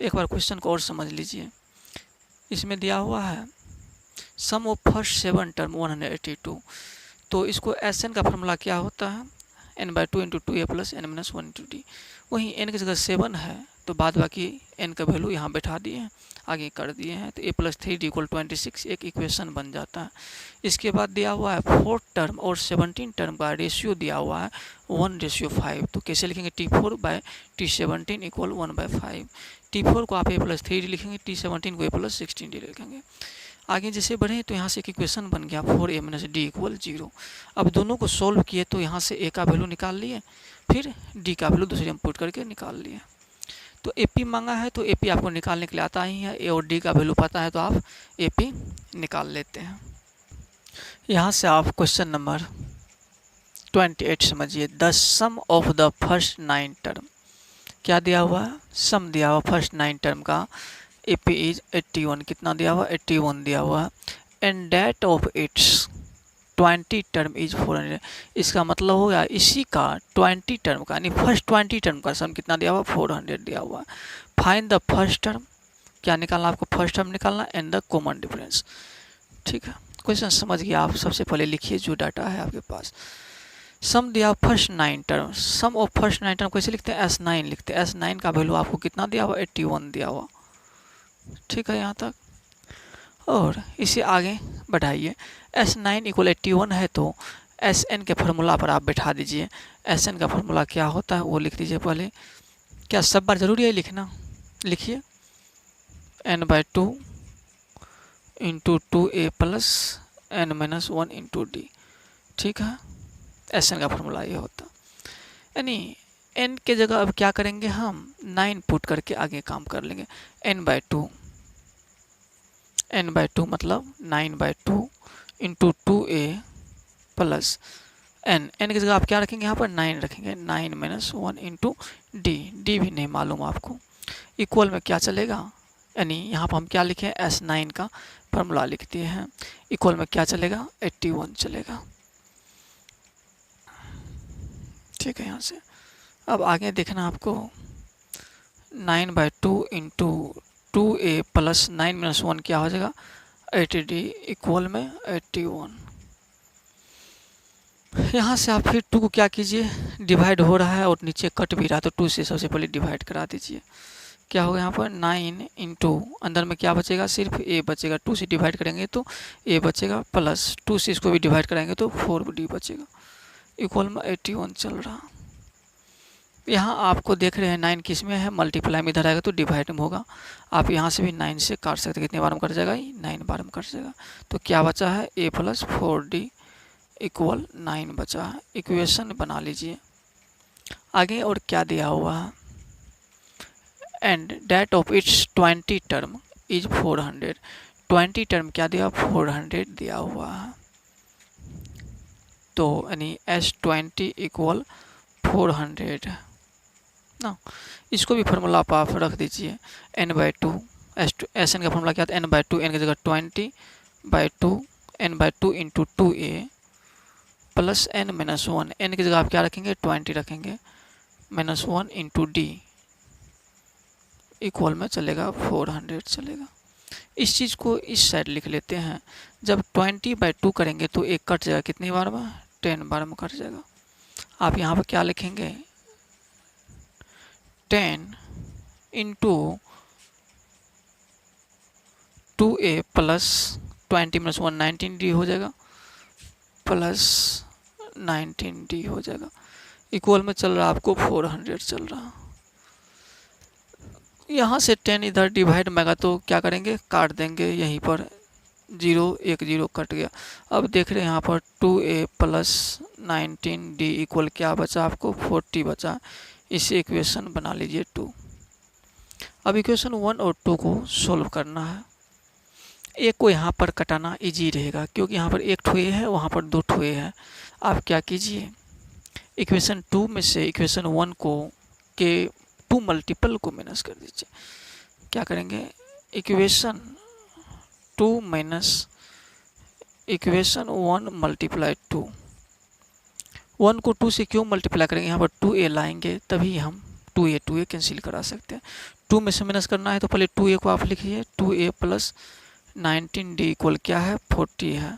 S1: एक बार क्वेश्चन को और समझ लीजिए। इसमें दिया हुआ है सम ऑफ फर्स्ट 7 टर्म 182। तो इसको एस एन का फॉर्मूला क्या होता है? n/2 into 2a plus n minus 1 into D. वहीं n की जगह 7 है तो बाद बाकी n का वैल्यू यहाँ बैठा दिए हैं, आगे कर दिए हैं, तो a प्लस 3d इक्वल 26 एक इक्वेशन बन जाता है। इसके बाद दिया हुआ है 4 टर्म और 17 टर्म का रेशियो दिया हुआ है 1:5। तो कैसे लिखेंगे? T4/T17 equal 1/5। T4 को आप a प्लस 3d लिखेंगे, T17 को a प्लस 16d लिखेंगे। आगे जैसे बढ़े तो यहाँ से एक इक्वेशन बन गया 4a माइनस डी इक्वल 0। अब दोनों को सॉल्व किए तो यहाँ से a का वैल्यू निकाल लिए, फिर d का वैल्यू दूसरे में पुट करके निकाल लिए। तो AP मांगा है तो AP आपको निकालने के लिए आता ही है, a और d का वैल्यू पता है तो आप AP निकाल लेते हैं। यहाँ से आप क्वेश्चन नंबर 28 समझिए। The sum of the first 9 term. क्या दिया हुआ है? सम दिया हुआ फर्स्ट 9 टर्म का। AP is 81। कितना दिया हुआ? 81 दिया हुआ है। And that of its 20 term is 400। इसका मतलब हो गया इसी का 20 टर्म का यानी फर्स्ट 20 टर्म का सम कितना दिया हुआ? 400 दिया हुआ है। Find the first term. क्या निकालना आपको? फर्स्ट टर्म निकालना एंड द कॉमन डिफरेंस। ठीक है, क्वेश्चन समझ गया आप? सबसे पहले लिखिए जो डाटा है आपके पास। सम दिया first 9 term. Sum of first 9 term कैसे लिखते हैं? S9 लिखते हैं। S9 का वैल्यू आपको कितना दिया हुआ? 81 दिया हुआ। ठीक है यहाँ तक। और इसे आगे बढ़ाइए। S9 इक्वल 81 है तो Sn के फार्मूला पर आप बैठा दीजिए। Sn का फार्मूला क्या होता है वो लिख दीजिए पहले। क्या सब बार जरूरी है लिखना? लिखिए n/2 into 2a plus n minus 1 into d. ठीक है, Sn का फार्मूला ये होता। यानी n के जगह अब क्या करेंगे? हम 9 पुट करके आगे काम कर लेंगे। n/2 मतलब 9/2 इंटू 2a प्लस n के जगह आप क्या रखेंगे? यहाँ पर 9 रखेंगे, 9 माइनस 1 इंटू डी भी नहीं मालूम आपको। इक्वल में क्या चलेगा? यानी यहाँ पर हम क्या लिखें? S9 का फॉर्मूला लिख दिए हैं। इक्वल में क्या चलेगा? 81 चलेगा। ठीक है, यहाँ से अब आगे देखना आपको। 9/2 इंटू 2a प्लस 9 माइनस 1 क्या हो जाएगा? 80d इक्वल में 81। यहाँ से आप फिर 2 को क्या कीजिए? डिवाइड हो रहा है और नीचे कट भी रहा है तो 2 से सबसे पहले डिवाइड करा दीजिए। क्या होगा यहाँ पर? 9 इंटू अंदर में क्या बचेगा? सिर्फ a बचेगा। 2 से डिवाइड करेंगे तो a बचेगा, प्लस 2 से इसको भी डिवाइड कराएंगे तो 4d बचेगा। इक्वल में 81 चल रहा। यहाँ आपको देख रहे हैं 9 किस में है? मल्टीप्लाई में इधर आएगा तो डिवाइड में होगा। आप यहाँ से भी 9 से काट सकते हैं। कितने बार में कट जाएगा? 9 बार में कट जाएगा। तो क्या बचा है? a प्लस 4d इक्वल 9 बचा है। इक्वेशन बना लीजिए। आगे और क्या दिया हुआ है? And that of its 20 term is 400। 20 term क्या दिया? 400 दिया हुआ है। तो यानी S20 इक्वल 400 ना। इसको भी फार्मूला आप रख दीजिए n/2। Sn का फार्मूला क्या था? n/2, n की जगह 20/2 n/2 into 2a plus n minus 1। n की जगह आप क्या रखेंगे? 20 रखेंगे, माइनस 1 इंटू डी इक्वल में चलेगा 400 चलेगा। इस चीज़ को इस साइड लिख लेते हैं। जब 20/2 करेंगे तो एक कट जाएगा, कितनी बार में? 10 बार में कट जाएगा। आप यहाँ पर क्या लिखेंगे? 10 into 2a plus 20 minus 1 19d हो जाएगा, प्लस 19d हो जाएगा। इक्वल में चल रहा आपको 400 चल रहा। यहाँ से 10 इधर डिवाइड में आएगा तो क्या करेंगे, काट देंगे, यहीं पर 0 1 0 कट गया। अब देख रहे हैं यहाँ पर 2a प्लस 19d इक्वल क्या बचा आपको, 40 बचा। इसे इक्वेशन बना लीजिए 2। अब इक्वेशन 1 और 2 को सोल्व करना है। एक को यहाँ पर कटाना इजी रहेगा क्योंकि यहाँ पर एक ठो है, वहाँ पर दो ठो है। आप क्या कीजिए, इक्वेशन 2 में से इक्वेशन 1 को के 2 मल्टीपल को माइनस कर दीजिए। क्या करेंगे, इक्वेशन 2 माइनस इक्वेशन 1 मल्टीप्लाई 2। 1 को 2 से क्यों मल्टीप्लाई करेंगे, यहाँ पर 2a लाएंगे तभी हम 2a कैंसिल करा सकते हैं। 2 में से माइनस करना है तो पहले 2a को आप लिखिए, 2a प्लस 19d इक्वल क्या है, 40 है।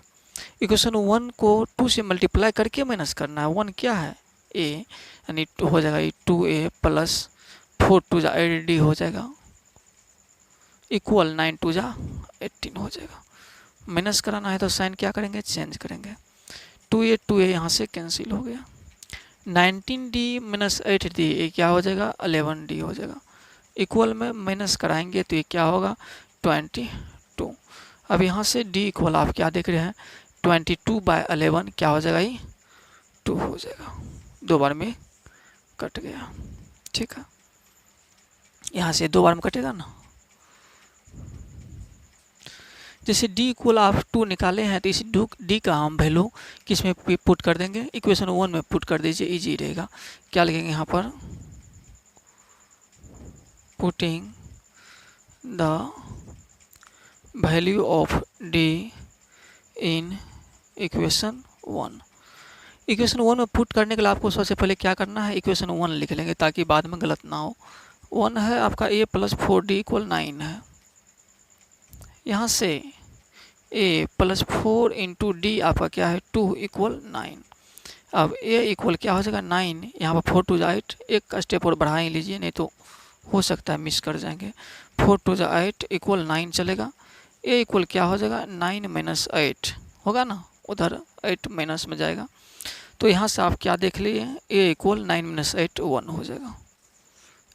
S1: इक्वेशन 1 को 2 से मल्टीप्लाई करके माइनस करना है। 1 क्या है, a, यानी हो जाएगा 2a प्लस 4 2 जा 8d हो जाएगा इक्वल 9 2 जा 18 हो जाएगा। माइनस कराना है तो साइन क्या करेंगे, चेंज करेंगे। 2a यहाँ से कैंसिल हो गया। 19d माइनस 8d ये क्या हो जाएगा, 11d हो जाएगा। इक्वल में माइनस कराएंगे तो ये क्या होगा, 22। अब यहाँ से d इक्वल आप क्या देख रहे हैं, 22/11 क्या हो जाएगा, ये 2 हो जाएगा। 2 बार में कट गया, ठीक है। यहाँ से 2 बार में कटेगा ना। जैसे d इक्वल आप 2 निकाले हैं तो इस d का हम वैल्यू किस में पुट कर देंगे, इक्वेशन 1 में पुट कर दीजिए, इजी रहेगा। क्या लिखेंगे यहाँ पर, putting the value of d in equation 1। Equation 1 में पुट करने के लिए आपको सबसे पहले क्या करना है, इक्वेशन 1 लिख लेंगे ताकि बाद में गलत ना हो। 1 है आपका a प्लस 4d इक्वल 9 है। यहाँ से a प्लस 4 इंटू डी आपका क्या है, 2 इक्वल 9। अब a इक्वल क्या हो जाएगा, 9। यहाँ पर 4 2 जा 8, एक स्टेप और बढ़ा ही लीजिए नहीं तो हो सकता है मिस कर जाएंगे। 4 2 जा 8 इक्वल 9 चलेगा। a इक्वल क्या हो जाएगा, 9 माइनस 8 होगा ना, उधर 8 माइनस में जाएगा। तो यहाँ से आप क्या देख लिए, a इक्वल 9 माइनस 8 1 हो जाएगा।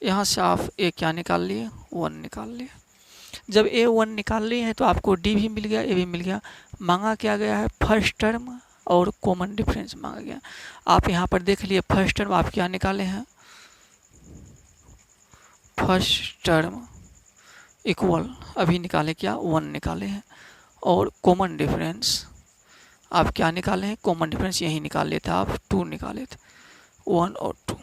S1: यहाँ से आप a क्या निकाल लिए, 1 निकाल लिए। जब a 1 निकाल लिए हैं तो आपको d भी मिल गया, a भी मिल गया। मांगा क्या गया है, फर्स्ट टर्म और कॉमन डिफरेंस मांगा गया। आप यहाँ पर देख लिए फर्स्ट टर्म आप क्या निकाले हैं, फर्स्ट टर्म इक्वल अभी निकाले क्या, 1 निकाले हैं। और कॉमन डिफरेंस आप क्या निकाले हैं, कॉमन डिफरेंस यही निकाल लेते आप, 2 निकाले थे, 1 और 2,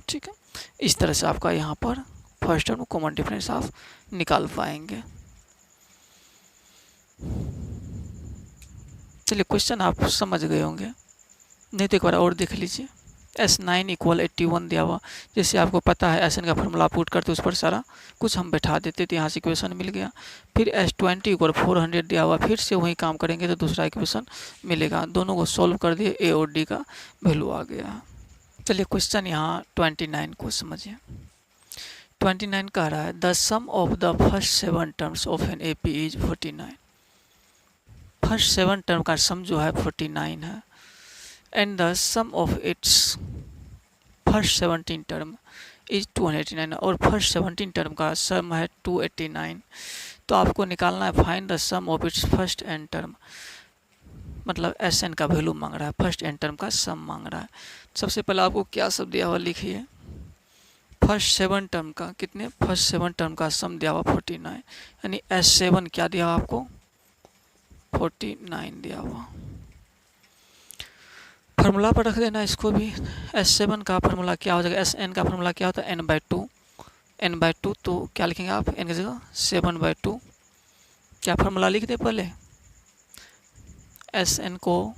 S1: ठीक है। इस तरह से आपका यहाँ पर फर्स्ट टर्म कॉमन डिफरेंस आप निकाल पाएंगे। चलिए क्वेश्चन आप समझ गए होंगे, नहीं तो एक बार और देख लीजिए। S9 इक्वल 81 दिया हुआ, जैसे आपको पता है SN का फॉर्मूला पुट करते उस पर सारा कुछ हम बैठा देते तो यहाँ से इक्वेशन मिल गया। फिर S20 इक्वल 400 दिया हुआ, फिर से वही काम करेंगे तो दूसरा इक्वेशन मिलेगा। दोनों को सॉल्व कर दिए, A और D का वैल्यू आ गया। चलिए क्वेश्चन यहाँ 29 को समझिए। 29 कह रहा है the sum of the first 7 terms of an AP is 49। First 7 term का सम जो है 49 है। And the sum of its first 17 term is 289 और फर्स्ट 17 टर्म का सम है 289। तो आपको निकालना है find the sum of its first n term, मतलब SN का वैल्यू मांग रहा है, फर्स्ट एन टर्म का सम मांग रहा है। सबसे पहले आपको क्या सब दिया हुआ लिखिए, फर्स्ट 7 टर्म का कितने, फर्स्ट 7 टर्म का सम दिया हुआ 49, यानी S7 क्या दिया हुआ आपको, 49 दिया हुआ। फार्मूला पर रख देना इसको भी। S7 का फार्मूला क्या हो जाएगा, SN का फार्मूला क्या होता है, n/2, n/2। तो क्या लिखेंगे आप, n की जगह 7/2। क्या फार्मूला लिख दे पहले, SN को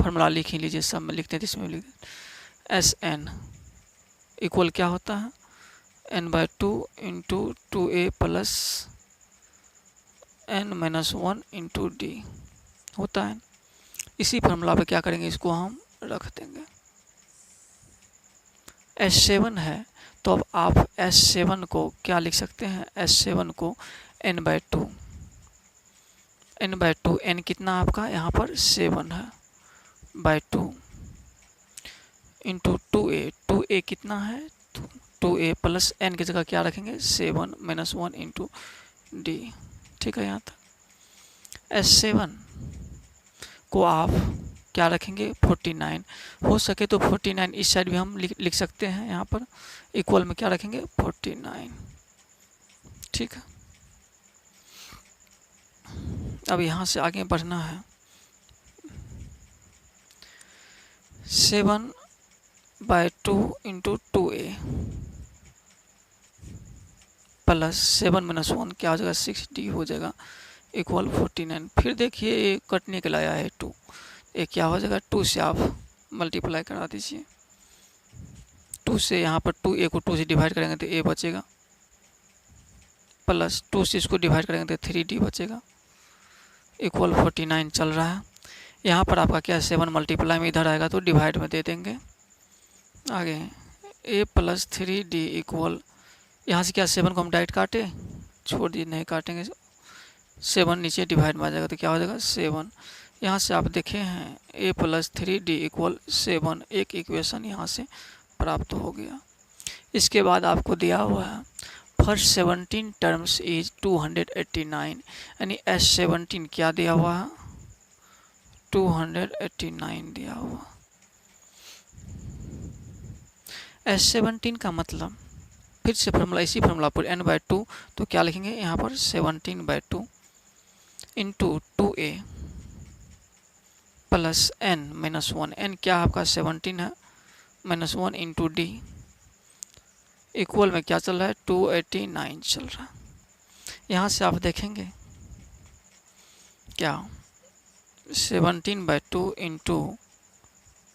S1: फार्मूला लिख ही लीजिए, सब में लिखते हैं तो इसमें लिख दें। SN इक्वल क्या होता है, n/2 into 2a plus n-1 into d होता है। इसी फार्मूला पे क्या करेंगे, इसको हम रख देंगे। S7 है तो अब आप S7 को क्या लिख सकते हैं, S7 को n/2, n/2, n कितना आपका यहाँ पर 7 है, बाय 2 इंटू 2a, 2a कितना है 2a प्लस n की जगह क्या रखेंगे 7 माइनस 1 इंटू डी। ठीक है, यहाँ तक। S7 को आप क्या रखेंगे 49। हो सके तो 49 इस साइड भी हम लिख सकते हैं, यहाँ पर इक्वल में क्या रखेंगे 49। ठीक है, अब यहाँ से आगे बढ़ना है। 7/2 इंटू 2a प्लस 7 माइनस 1 क्या हो जाएगा 6d हो जाएगा इक्वल 49। फिर देखिए ये कटने के लाया है 2, ये क्या हो जाएगा 2 से आप मल्टीप्लाई करा दीजिए। 2 से यहाँ पर 2a को 2 से डिवाइड करेंगे तो a बचेगा, प्लस 2 से इसको डिवाइड करेंगे तो 3d बचेगा इक्वल 49 चल रहा है। यहाँ पर आपका क्या 7 मल्टीप्लाई में इधर आएगा तो डिवाइड में दे देंगे। आगे a प्लस 3d इक्वल, यहाँ से क्या 7 को हम डायरेक्ट काटे, छोड़ दिए नहीं काटेंगे, 7 नीचे डिवाइड में आ जाएगा तो क्या हो जाएगा 7। यहाँ से आप देखे हैं a प्लस 3d इक्वल 7, एक इक्वेशन यहाँ से प्राप्त हो गया। इसके बाद आपको दिया हुआ है फर्स्ट 17 टर्म्स इज 289, यानी S17 क्या दिया हुआ है 289 दिया हुआ। S17 का मतलब फिर से फॉर्मूला, इसी फॉर्मूला पर n/2 तो क्या लिखेंगे यहाँ पर 17/2 into 2a plus n minus 1, n क्या आपका 17 है माइनस 1 इंटू डी इक्वल में क्या चल रहा है 289 चल रहा है। यहाँ से आप देखेंगे क्या 17/2 इंटू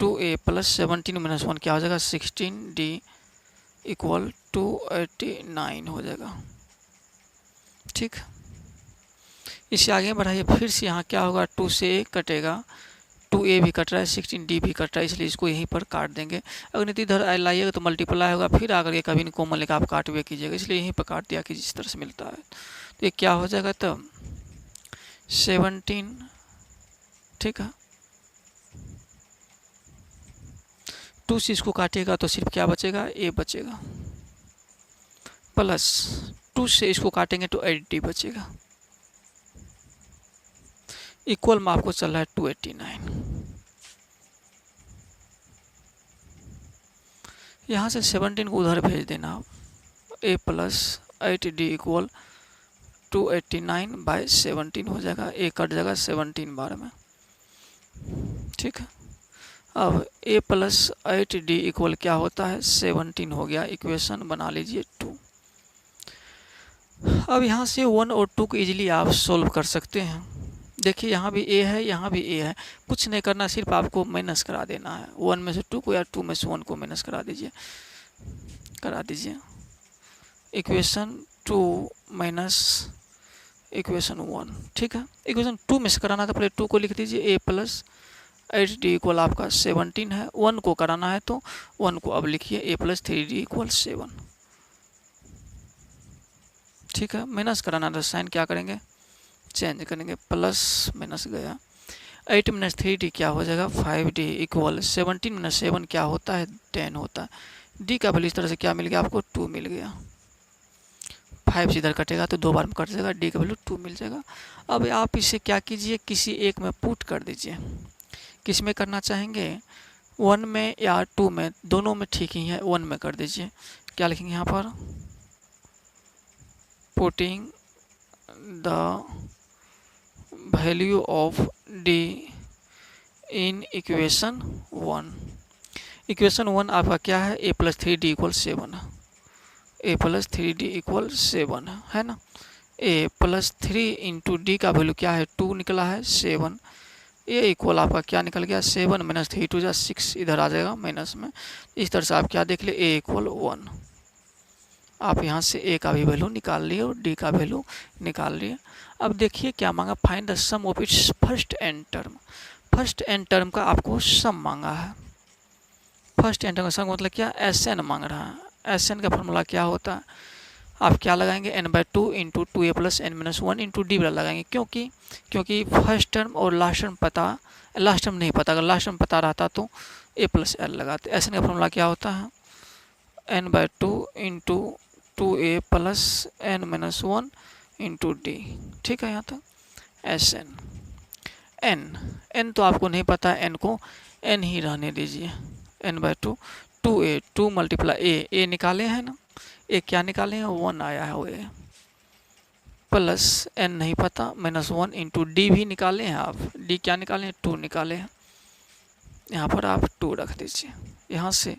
S1: 2a प्लस 17 माइनस 1 क्या हो जाएगा 16d इक्वल 289 हो जाएगा। ठीक, इसे आगे बढ़ाइए। फिर से यहाँ क्या होगा 2 से a कटेगा, 2a भी कट रहा है 16d भी कट रहा है, इसलिए इसको यहीं पर काट देंगे। अगर नहीं तो इधर लाइएगा तो मल्टीप्लाई होगा, फिर आकर के कभी नहीं कॉमन लेकर आप काट हुए कीजिएगा, इसलिए यहीं पर काट दिया कि जिस तरह से मिलता है। तो ये क्या हो जाएगा तब 17, ठीक है, 2 से इसको काटिएगा तो सिर्फ क्या बचेगा a बचेगा, प्लस 2 से इसको काटेंगे तो 8d बचेगा इक्वल में आपको चल रहा है 289। यहाँ से 17 को उधर भेज देना आप, a प्लस 8d इक्वल 289/17 हो जाएगा, a कट जाएगा 17 बार में। ठीक है, अब a प्लस 8d इक्वल क्या होता है 17 हो गया, इक्वेशन बना लीजिए 2। अब यहाँ से 1 और 2 को इजीली आप सोल्व कर सकते हैं। देखिए यहाँ भी a है, यहाँ भी a है, कुछ नहीं करना, सिर्फ आपको माइनस करा देना है। 1 में से 2 को या 2 में से 1 को माइनस करा दीजिए। Equation 2 minus equation 1। ठीक है, इक्वेशन 2 में से कराना था, पहले 2 को लिख दीजिए, a प्लस 8d इक्वल आपका 17 है। 1 को कराना है तो 1 को अब लिखिए a प्लस 3d इक्वल 7। ठीक है, माइनस कराना था, साइन क्या करेंगे चेंज करेंगे, प्लस माइनस गया, 8 माइनस 3d क्या हो जाएगा 5d इक्वल 17 माइनस 7 क्या होता है 10 होता है। d का वैल्यू इस तरह से क्या मिल गया आपको 2 मिल गया, 5 से इधर कटेगा तो 2 बार में कट जाएगा, d का वैल्यू 2 मिल जाएगा। अब आप इसे क्या कीजिए किसी एक में पुट कर दीजिए। किस में करना चाहेंगे 1 में या 2 में, दोनों में ठीक ही है, 1 में कर दीजिए। क्या लिखेंगे यहाँ पर putting the value of d in equation 1। Equation 1 आपका क्या है a प्लस 3d इक्वल 7 है, a प्लस 3d इक्वल 7 है ना। a प्लस 3 इंटू डी का वैल्यू क्या है 2 निकला है 7, a इक्वल आपका क्या निकल गया 7 माइनस 3 2 जा 6 इधर आ जाएगा माइनस में। इस तरह से आप क्या देख ले a इक्वल 1। आप यहाँ से a का भी वैल्यू निकाल लिए और d का वैल्यू निकाल लिए। अब देखिए क्या मांगा, find the sum of its first n term. First n term का आपको सम मांगा है। फर्स्ट एन टर्म का सम मतलब क्या Sn मांग रहा है। Sn का फॉर्मूला क्या होता है, आप क्या लगाएंगे n/2 into 2a plus n minus 1 into d लगाएंगे, क्योंकि फर्स्ट टर्म और लास्ट टर्म पता, लास्ट टर्म नहीं पता, अगर लास्ट टर्म पता रहता तो a प्लस l लगाते। Sn का फॉर्मूला क्या होता है n by two into 2a plus n minus 1 into d. ठीक है यहाँ तक एस एन। एन तो आपको नहीं पता, एन को एन ही रहने दीजिए। N by two 2a 2 multiply a निकाले हैं ना, ए क्या निकाले हैं 1 आया है वो ए, प्लस एन नहीं पता माइनस 1 इंटू डी भी निकाले हैं आप, डी क्या निकाले हैं 2 निकाले हैं, यहाँ पर आप 2 रख दीजिए। यहाँ से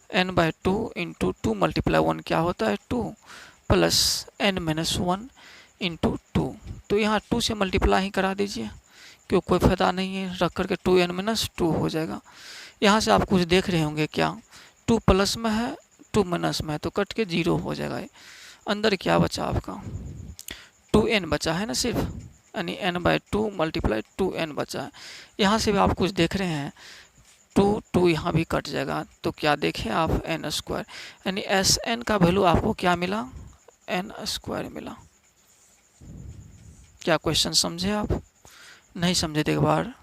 S1: n by two into 2 multiply 1 क्या होता है 2 प्लस एन माइनस 1 इंटू 2, तो यहाँ 2 से मल्टीप्लाई ही करा दीजिए क्योंकि कोई फ़ायदा नहीं है रख करके 2n माइनस 2 हो जाएगा। यहाँ से आप कुछ देख रहे होंगे क्या 2 प्लस में है 2 माइनस में है तो कट के 0 हो जाएगा। अंदर क्या बचा आपका 2n बचा है ना सिर्फ, यानी n by to multiply 2n बचा है। यहाँ से भी आप कुछ देख रहे हैं 2 यहाँ भी कट जाएगा तो क्या देखें आप n स्क्वायर, यानी एस एन का वैल्यू आपको क्या मिला n स्क्वायर मिला। क्या क्वेश्चन समझे आप? नहीं समझे तो एक बार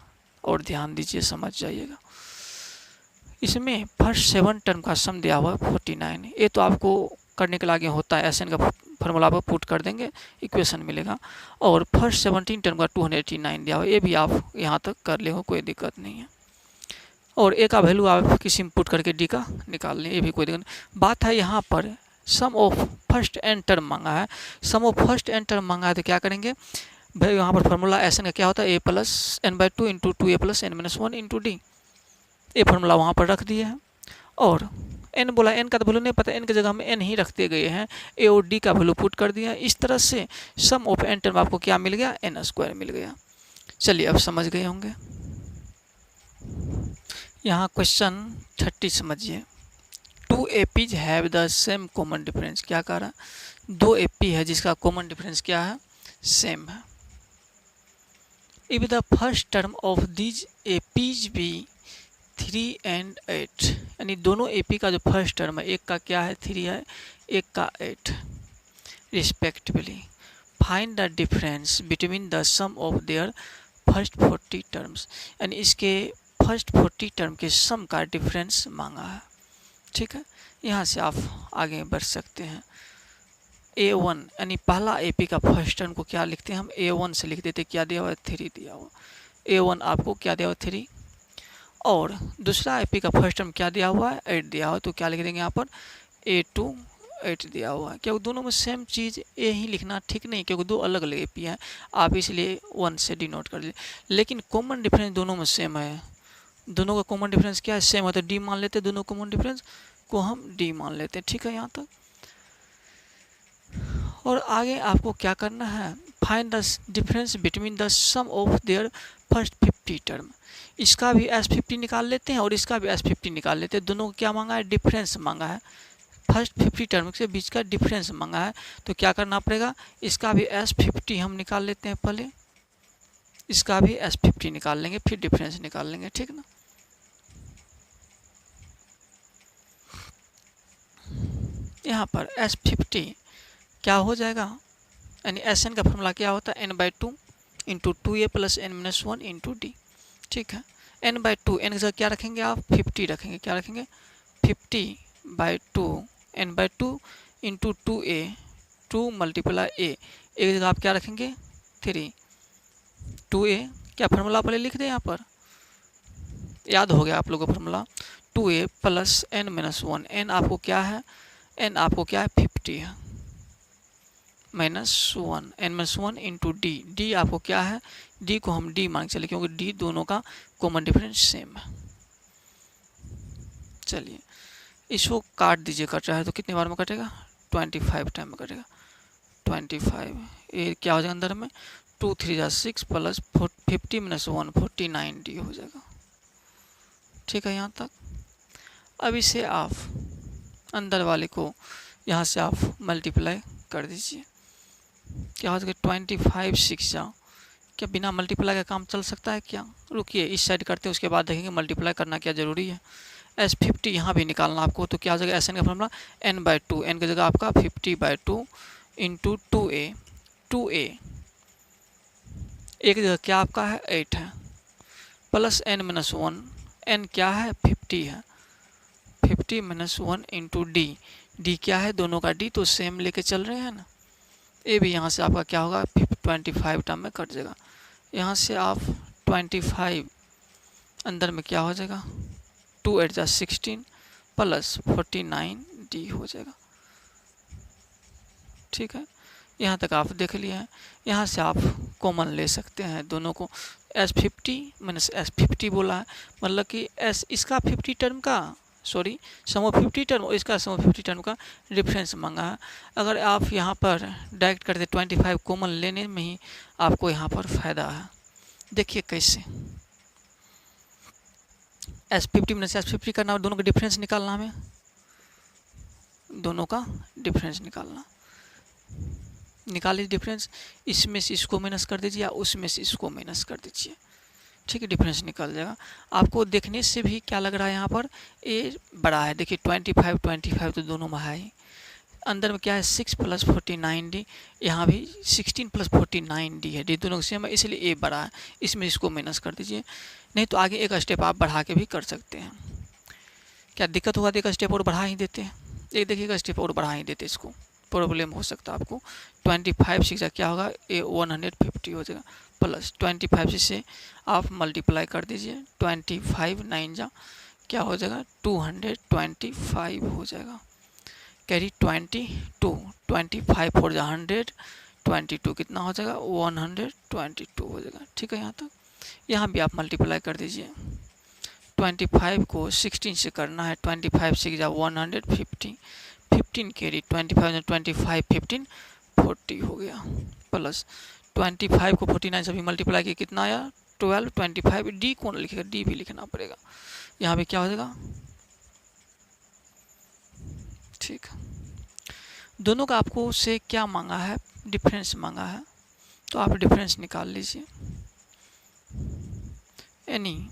S1: और ध्यान दीजिए, समझ जाइएगा। इसमें फर्स्ट 7 टर्म का सम दिया हुआ है 49, ये तो आपको करने के लागे होता है, एस एन का फार्मूला पर पुट कर देंगे इक्वेशन मिलेगा। और फर्स्ट 17 टर्म का 289 दिया हुआ, ये भी आप यहाँ तक कर ले हो, कोई दिक्कत नहीं है। और ए का वैल्यू आप किसी में पुट करके डी का निकाल लें, ये भी कोई दिक्कत नहीं। बात है यहाँ पर सम ऑफ फर्स्ट एन टर्म मांगा है, सम ऑफ फर्स्ट एन टर्म मांगा है तो क्या करेंगे भाई, यहाँ पर फार्मूला एस एन का क्या होता है a plus n by two into 2a plus n minus 1 into d, ये फार्मूला वहाँ पर रख दिए हैं। और एन बोला, एन का तो वैल्यू नहीं पता, एन की जगह हम एन ही रखते गए हैं, ए और डी का वैल्यू पुट कर दिया। इस तरह से सम ऑफ एन टर्म आपको क्या मिल गया एन स्क्वायर मिल गया। चलिए अब समझ गए होंगे। यहाँ क्वेश्चन 30 समझिए। 2 APs have the same common difference, क्या कह रहा है 2 एपी है जिसका कॉमन डिफरेंस क्या है सेम है। If the first term of these APs be 3 and 8, यानी दोनों एपी का जो फर्स्ट टर्म है, एक का क्या है 3 है, एक का 8 respectively, find the difference between the sum of their first 40 terms, यानी इसके फर्स्ट 40 टर्म के सम का डिफरेंस मांगा है। ठीक है, यहाँ से आप आगे बढ़ सकते हैं। A1 यानी पहला एपी का फर्स्ट टर्म को क्या लिखते हैं हम A1 से लिख देते, क्या दिया हुआ है 3 दिया हुआ, A1 आपको क्या दिया हुआ 3, और दूसरा एपी का फर्स्ट टर्म क्या दिया हुआ है 8 दिया हुआ है, तो क्या लिख देंगे यहाँ पर A2 8 दिया हुआ है। क्योंकि दोनों में सेम चीज़ ए ही लिखना ठीक नहीं, क्योंकि दो अलग अलग एपी हैं, आप इसलिए 1 से डिनोट कर लीजिए। लेकिन कॉमन डिफरेंस दोनों में सेम है, दोनों का कॉमन डिफरेंस क्या है सेम है, तो डी मान लेते, दोनों कॉमन डिफरेंस को हम डी मान लेते हैं। ठीक है यहाँ तक। और आगे आपको क्या करना है, find the difference between the sum of their first 50 term, इसका भी S50 निकाल लेते हैं और इसका भी S50 निकाल लेते हैं। दोनों को क्या मांगा है डिफरेंस मांगा है, फर्स्ट 50 टर्म के बीच का डिफरेंस मांगा है, तो क्या करना पड़ेगा इसका भी S50 हम निकाल लेते हैं, पहले इसका भी S50 निकाल लेंगे फिर डिफरेंस निकाल लेंगे। ठीक ना, यहाँ पर S50 क्या हो जाएगा, यानी एस एन का फॉर्मूला क्या होता है n by two into 2a plus n minus 1 into d. ठीक है, एन बाई टू, एन की जगह क्या रखेंगे आप 50 रखेंगे, क्या रखेंगे 50 by two, n by two into 2a 2 multiply a, एक जगह आप क्या रखेंगे 3, 2a क्या फार्मूला पहले लिख दें यहाँ पर, याद हो गया आप लोगों को formula 2a plus n minus 1, n आपको क्या है, एन आपको क्या है 50 है minus 1, n minus 1 into d, d आपको क्या है डी को हम डी मान के चले क्योंकि डी दोनों का कॉमन डिफरेंस सेम है। चलिए इसको काट दीजिए, कट रहा है तो कितनी बार में कटेगा 25 टाइम में कटेगा 25, ये क्या हो जाएगा अंदर में 2 3 6 प्लस 50 माइनस 1 49 डी हो जाएगा। ठीक है यहाँ तक। अब इसे आप अंदर वाले को यहाँ से आप मल्टीप्लाई कर दीजिए, क्या हो जाएगा 25 6 जाओ, क्या बिना मल्टीप्लाई का काम चल सकता है क्या, रुकिए इस साइड करते हैं उसके बाद देखेंगे मल्टीप्लाई करना क्या ज़रूरी है। S50 यहाँ भी निकालना आपको, तो क्या हो जाएगा एस एन का formula n by two, n की जगह आपका 50 बाई टू इंटू 2a एक जगह क्या आपका है 8 है प्लस n माइनस 1, n क्या है 50 है, 50 माइनस 1 इंटू डी। डी क्या है, दोनों का डी तो सेम लेके चल रहे हैं ना। ए भी यहाँ से आपका क्या होगा 25 टर्म में कट जाएगा। यहाँ से आप 25 अंदर में क्या हो जाएगा 2 8 जा 16 प्लस 49 डी हो जाएगा। ठीक है, यहाँ तक आप देख लिए हैं। यहाँ से आप कॉमन ले सकते हैं दोनों को। S50 माइनस S50 बोला है, मतलब कि एस इसका 50 टर्म का सॉरी सम ऑफ 50 टर्म और इसका सम ऑफ 50 टर्म का डिफरेंस मांगा है। अगर आप यहाँ पर डायरेक्ट करते 25 कॉमन लेने में ही आपको यहाँ पर फ़ायदा है। देखिए कैसे S50 माइनस S50 करना और दोनों का डिफरेंस निकालना, हमें दोनों का डिफरेंस निकालना। निकालिए डिफरेंस, इसमें से इसको माइनस कर दीजिए या उसमें से इसको माइनस कर दीजिए। ठीक है, डिफरेंस निकल जाएगा। आपको देखने से भी क्या लग रहा है, यहाँ पर ए बड़ा है। देखिए 25 तो दोनों में है ही। अंदर में क्या है 6 प्लस 49 डी, यहाँ भी 16 प्लस 49 डी है। डी दोनों सेम है इसलिए ए बड़ा है, इसमें इसको माइनस कर दीजिए। नहीं तो आगे एक स्टेप आप बढ़ा के भी कर सकते हैं। क्या दिक्कत होगा तो एक स्टेप और बढ़ा ही देते हैं। एक देखिए एक स्टेप और बढ़ा ही देते, इसको प्रॉब्लम हो सकता है आपको। 25 से क्या होगा ए 150 हो जाएगा प्लस 25 से आप मल्टीप्लाई कर दीजिए। 25 9 जा क्या हो जाएगा 225 हो जाएगा। कैरी 22 25 4 जा 100 22 कितना हो जाएगा 122 हो जाएगा। ठीक है, यहाँ तक। यहाँ भी आप मल्टीप्लाई कर दीजिए। 25 को 16 से करना है। 25 6 जा 150 15 कैरी 25 25 15 40 हो गया प्लस 25 को 49 से भी मल्टीप्लाई किया कितना आया 12 25 डी कौन लिखेगा, डी भी लिखना पड़ेगा। यहाँ पे क्या हो जाएगा। ठीक, दोनों का आपको से क्या मांगा है, डिफरेंस मांगा है, तो आप डिफरेंस निकाल लीजिए। यानी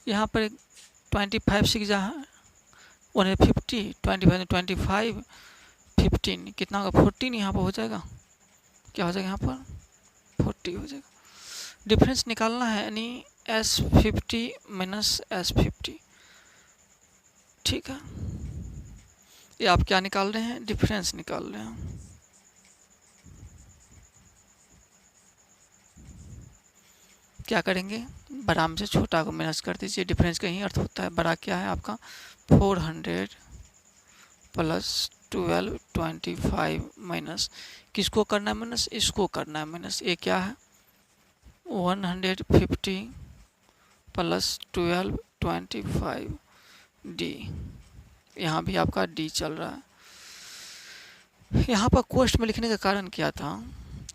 S1: यहाँ पर 25 6 जा 150 25 25 15 कितना होगा 14 यहाँ पर हो जाएगा। क्या हो जाएगा यहाँ पर 40 हो जाएगा। डिफरेंस निकालना है, यानी S50 माइनस S50। ठीक है, ये आप क्या निकाल रहे हैं, डिफरेंस निकाल रहे हैं। क्या करेंगे, बड़ा में से छोटा को माइनस कर दीजिए। डिफरेंस का ही अर्थ होता है। बड़ा क्या है आपका 400 प्लस 12 25 माइनस किसको करना है माइनस, इसको करना है माइनस। ये क्या है 150 प्लस 12 25 डी। यहाँ भी आपका डी चल रहा है। यहाँ पर कोष्ठ में लिखने का कारण क्या था,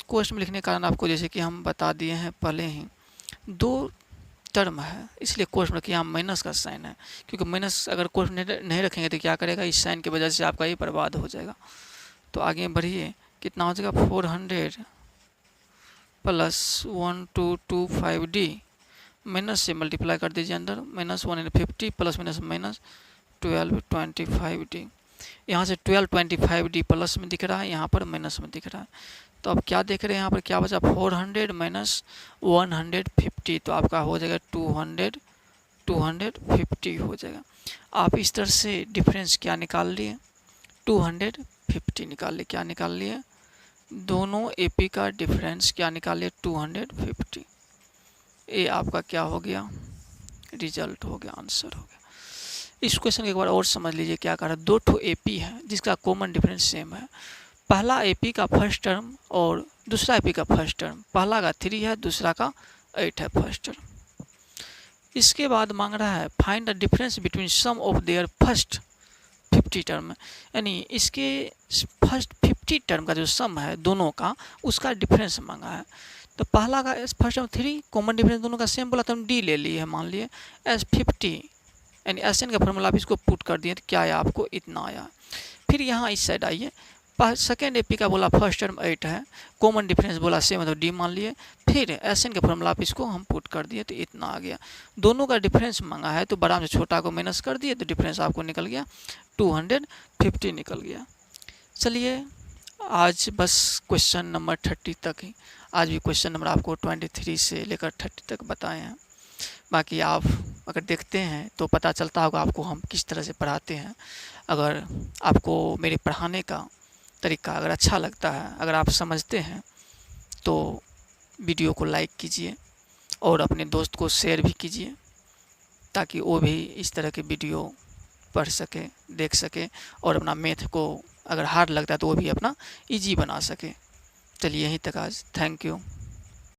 S1: कोष्ठ में लिखने का कारण आपको जैसे कि हम बता दिए हैं पहले ही, दो टर्म है इसलिए कोष्ठ में यहाँ माइनस का साइन है। क्योंकि माइनस अगर कोष्ठ नहीं रखेंगे तो क्या करेगा, इस साइन की वजह से आपका ये बर्बाद हो जाएगा। तो आगे बढ़िए, कितना हो जाएगा 400 प्लस 1225 डी माइनस से मल्टीप्लाई कर दीजिए अंदर, minus 150 plus minus minus 12 25 D. यहाँ से 12 25 डी प्लस में दिख रहा है, यहाँ पर माइनस में दिख रहा है। तो अब क्या देख रहे हैं यहाँ पर क्या बचा 400 माइनस 150 तो आपका हो जाएगा 250 हो जाएगा। आप इस तरह से डिफरेंस क्या निकाल लिए 250 निकाल लिए। क्या निकाल लिए, दोनों एपी का डिफरेंस क्या निकाल लिए 250। ये आपका क्या हो गया, रिजल्ट हो गया, आंसर हो गया। इस क्वेश्चन को एक बार और समझ लीजिए। क्या कर रहा है, दो ठो एपी है जिसका कॉमन डिफरेंस सेम है। पहला एपी का फर्स्ट टर्म और दूसरा एपी का फर्स्ट टर्म, पहला का 3 है दूसरा का 8 है फर्स्ट टर्म। इसके बाद मांग रहा है find the difference between sum of their first 50 term, यानी इसके फर्स्ट 50 टर्म का जो सम है दोनों का उसका डिफरेंस मांगा है। तो पहला का फर्स्ट टर्म 3 कॉमन डिफरेंस दोनों का सेम बोला तो हम डी ले लिए है। मान लिए S50 यानी SN का फॉर्मूला आप इसको पुट कर दिए तो क्या आया आपको इतना आया। फिर यहाँ इस साइड आइए, सेकेंड एपी का बोला फर्स्ट टर्म 8 है, कॉमन डिफरेंस बोला सेम है तो डी मान लिए। फिर SN का फॉर्मूला आप इसको हम पुट कर दिए तो इतना आ गया। दोनों का डिफरेंस मांगा है तो बड़ा में छोटा को माइनस कर दिए तो डिफरेंस आपको निकल गया 250 निकल गया। चलिए आज बस क्वेश्चन नंबर 30 तक ही, आज भी क्वेश्चन नंबर आपको 23 से लेकर 30 तक बताए हैं। बाकी आप अगर देखते हैं तो पता चलता होगा आपको हम किस तरह से पढ़ाते हैं। अगर आपको मेरे पढ़ाने का तरीका अगर अच्छा लगता है, अगर आप समझते हैं, तो वीडियो को लाइक कीजिए और अपने दोस्त को शेयर भी कीजिए, ताकि वो भी इस तरह के वीडियो पढ़ सके, देख सके और अपना मैथ को अगर हार्ड लगता है तो वो भी अपना इजी बना सके। चलिए यहीं तक आज। Thank you.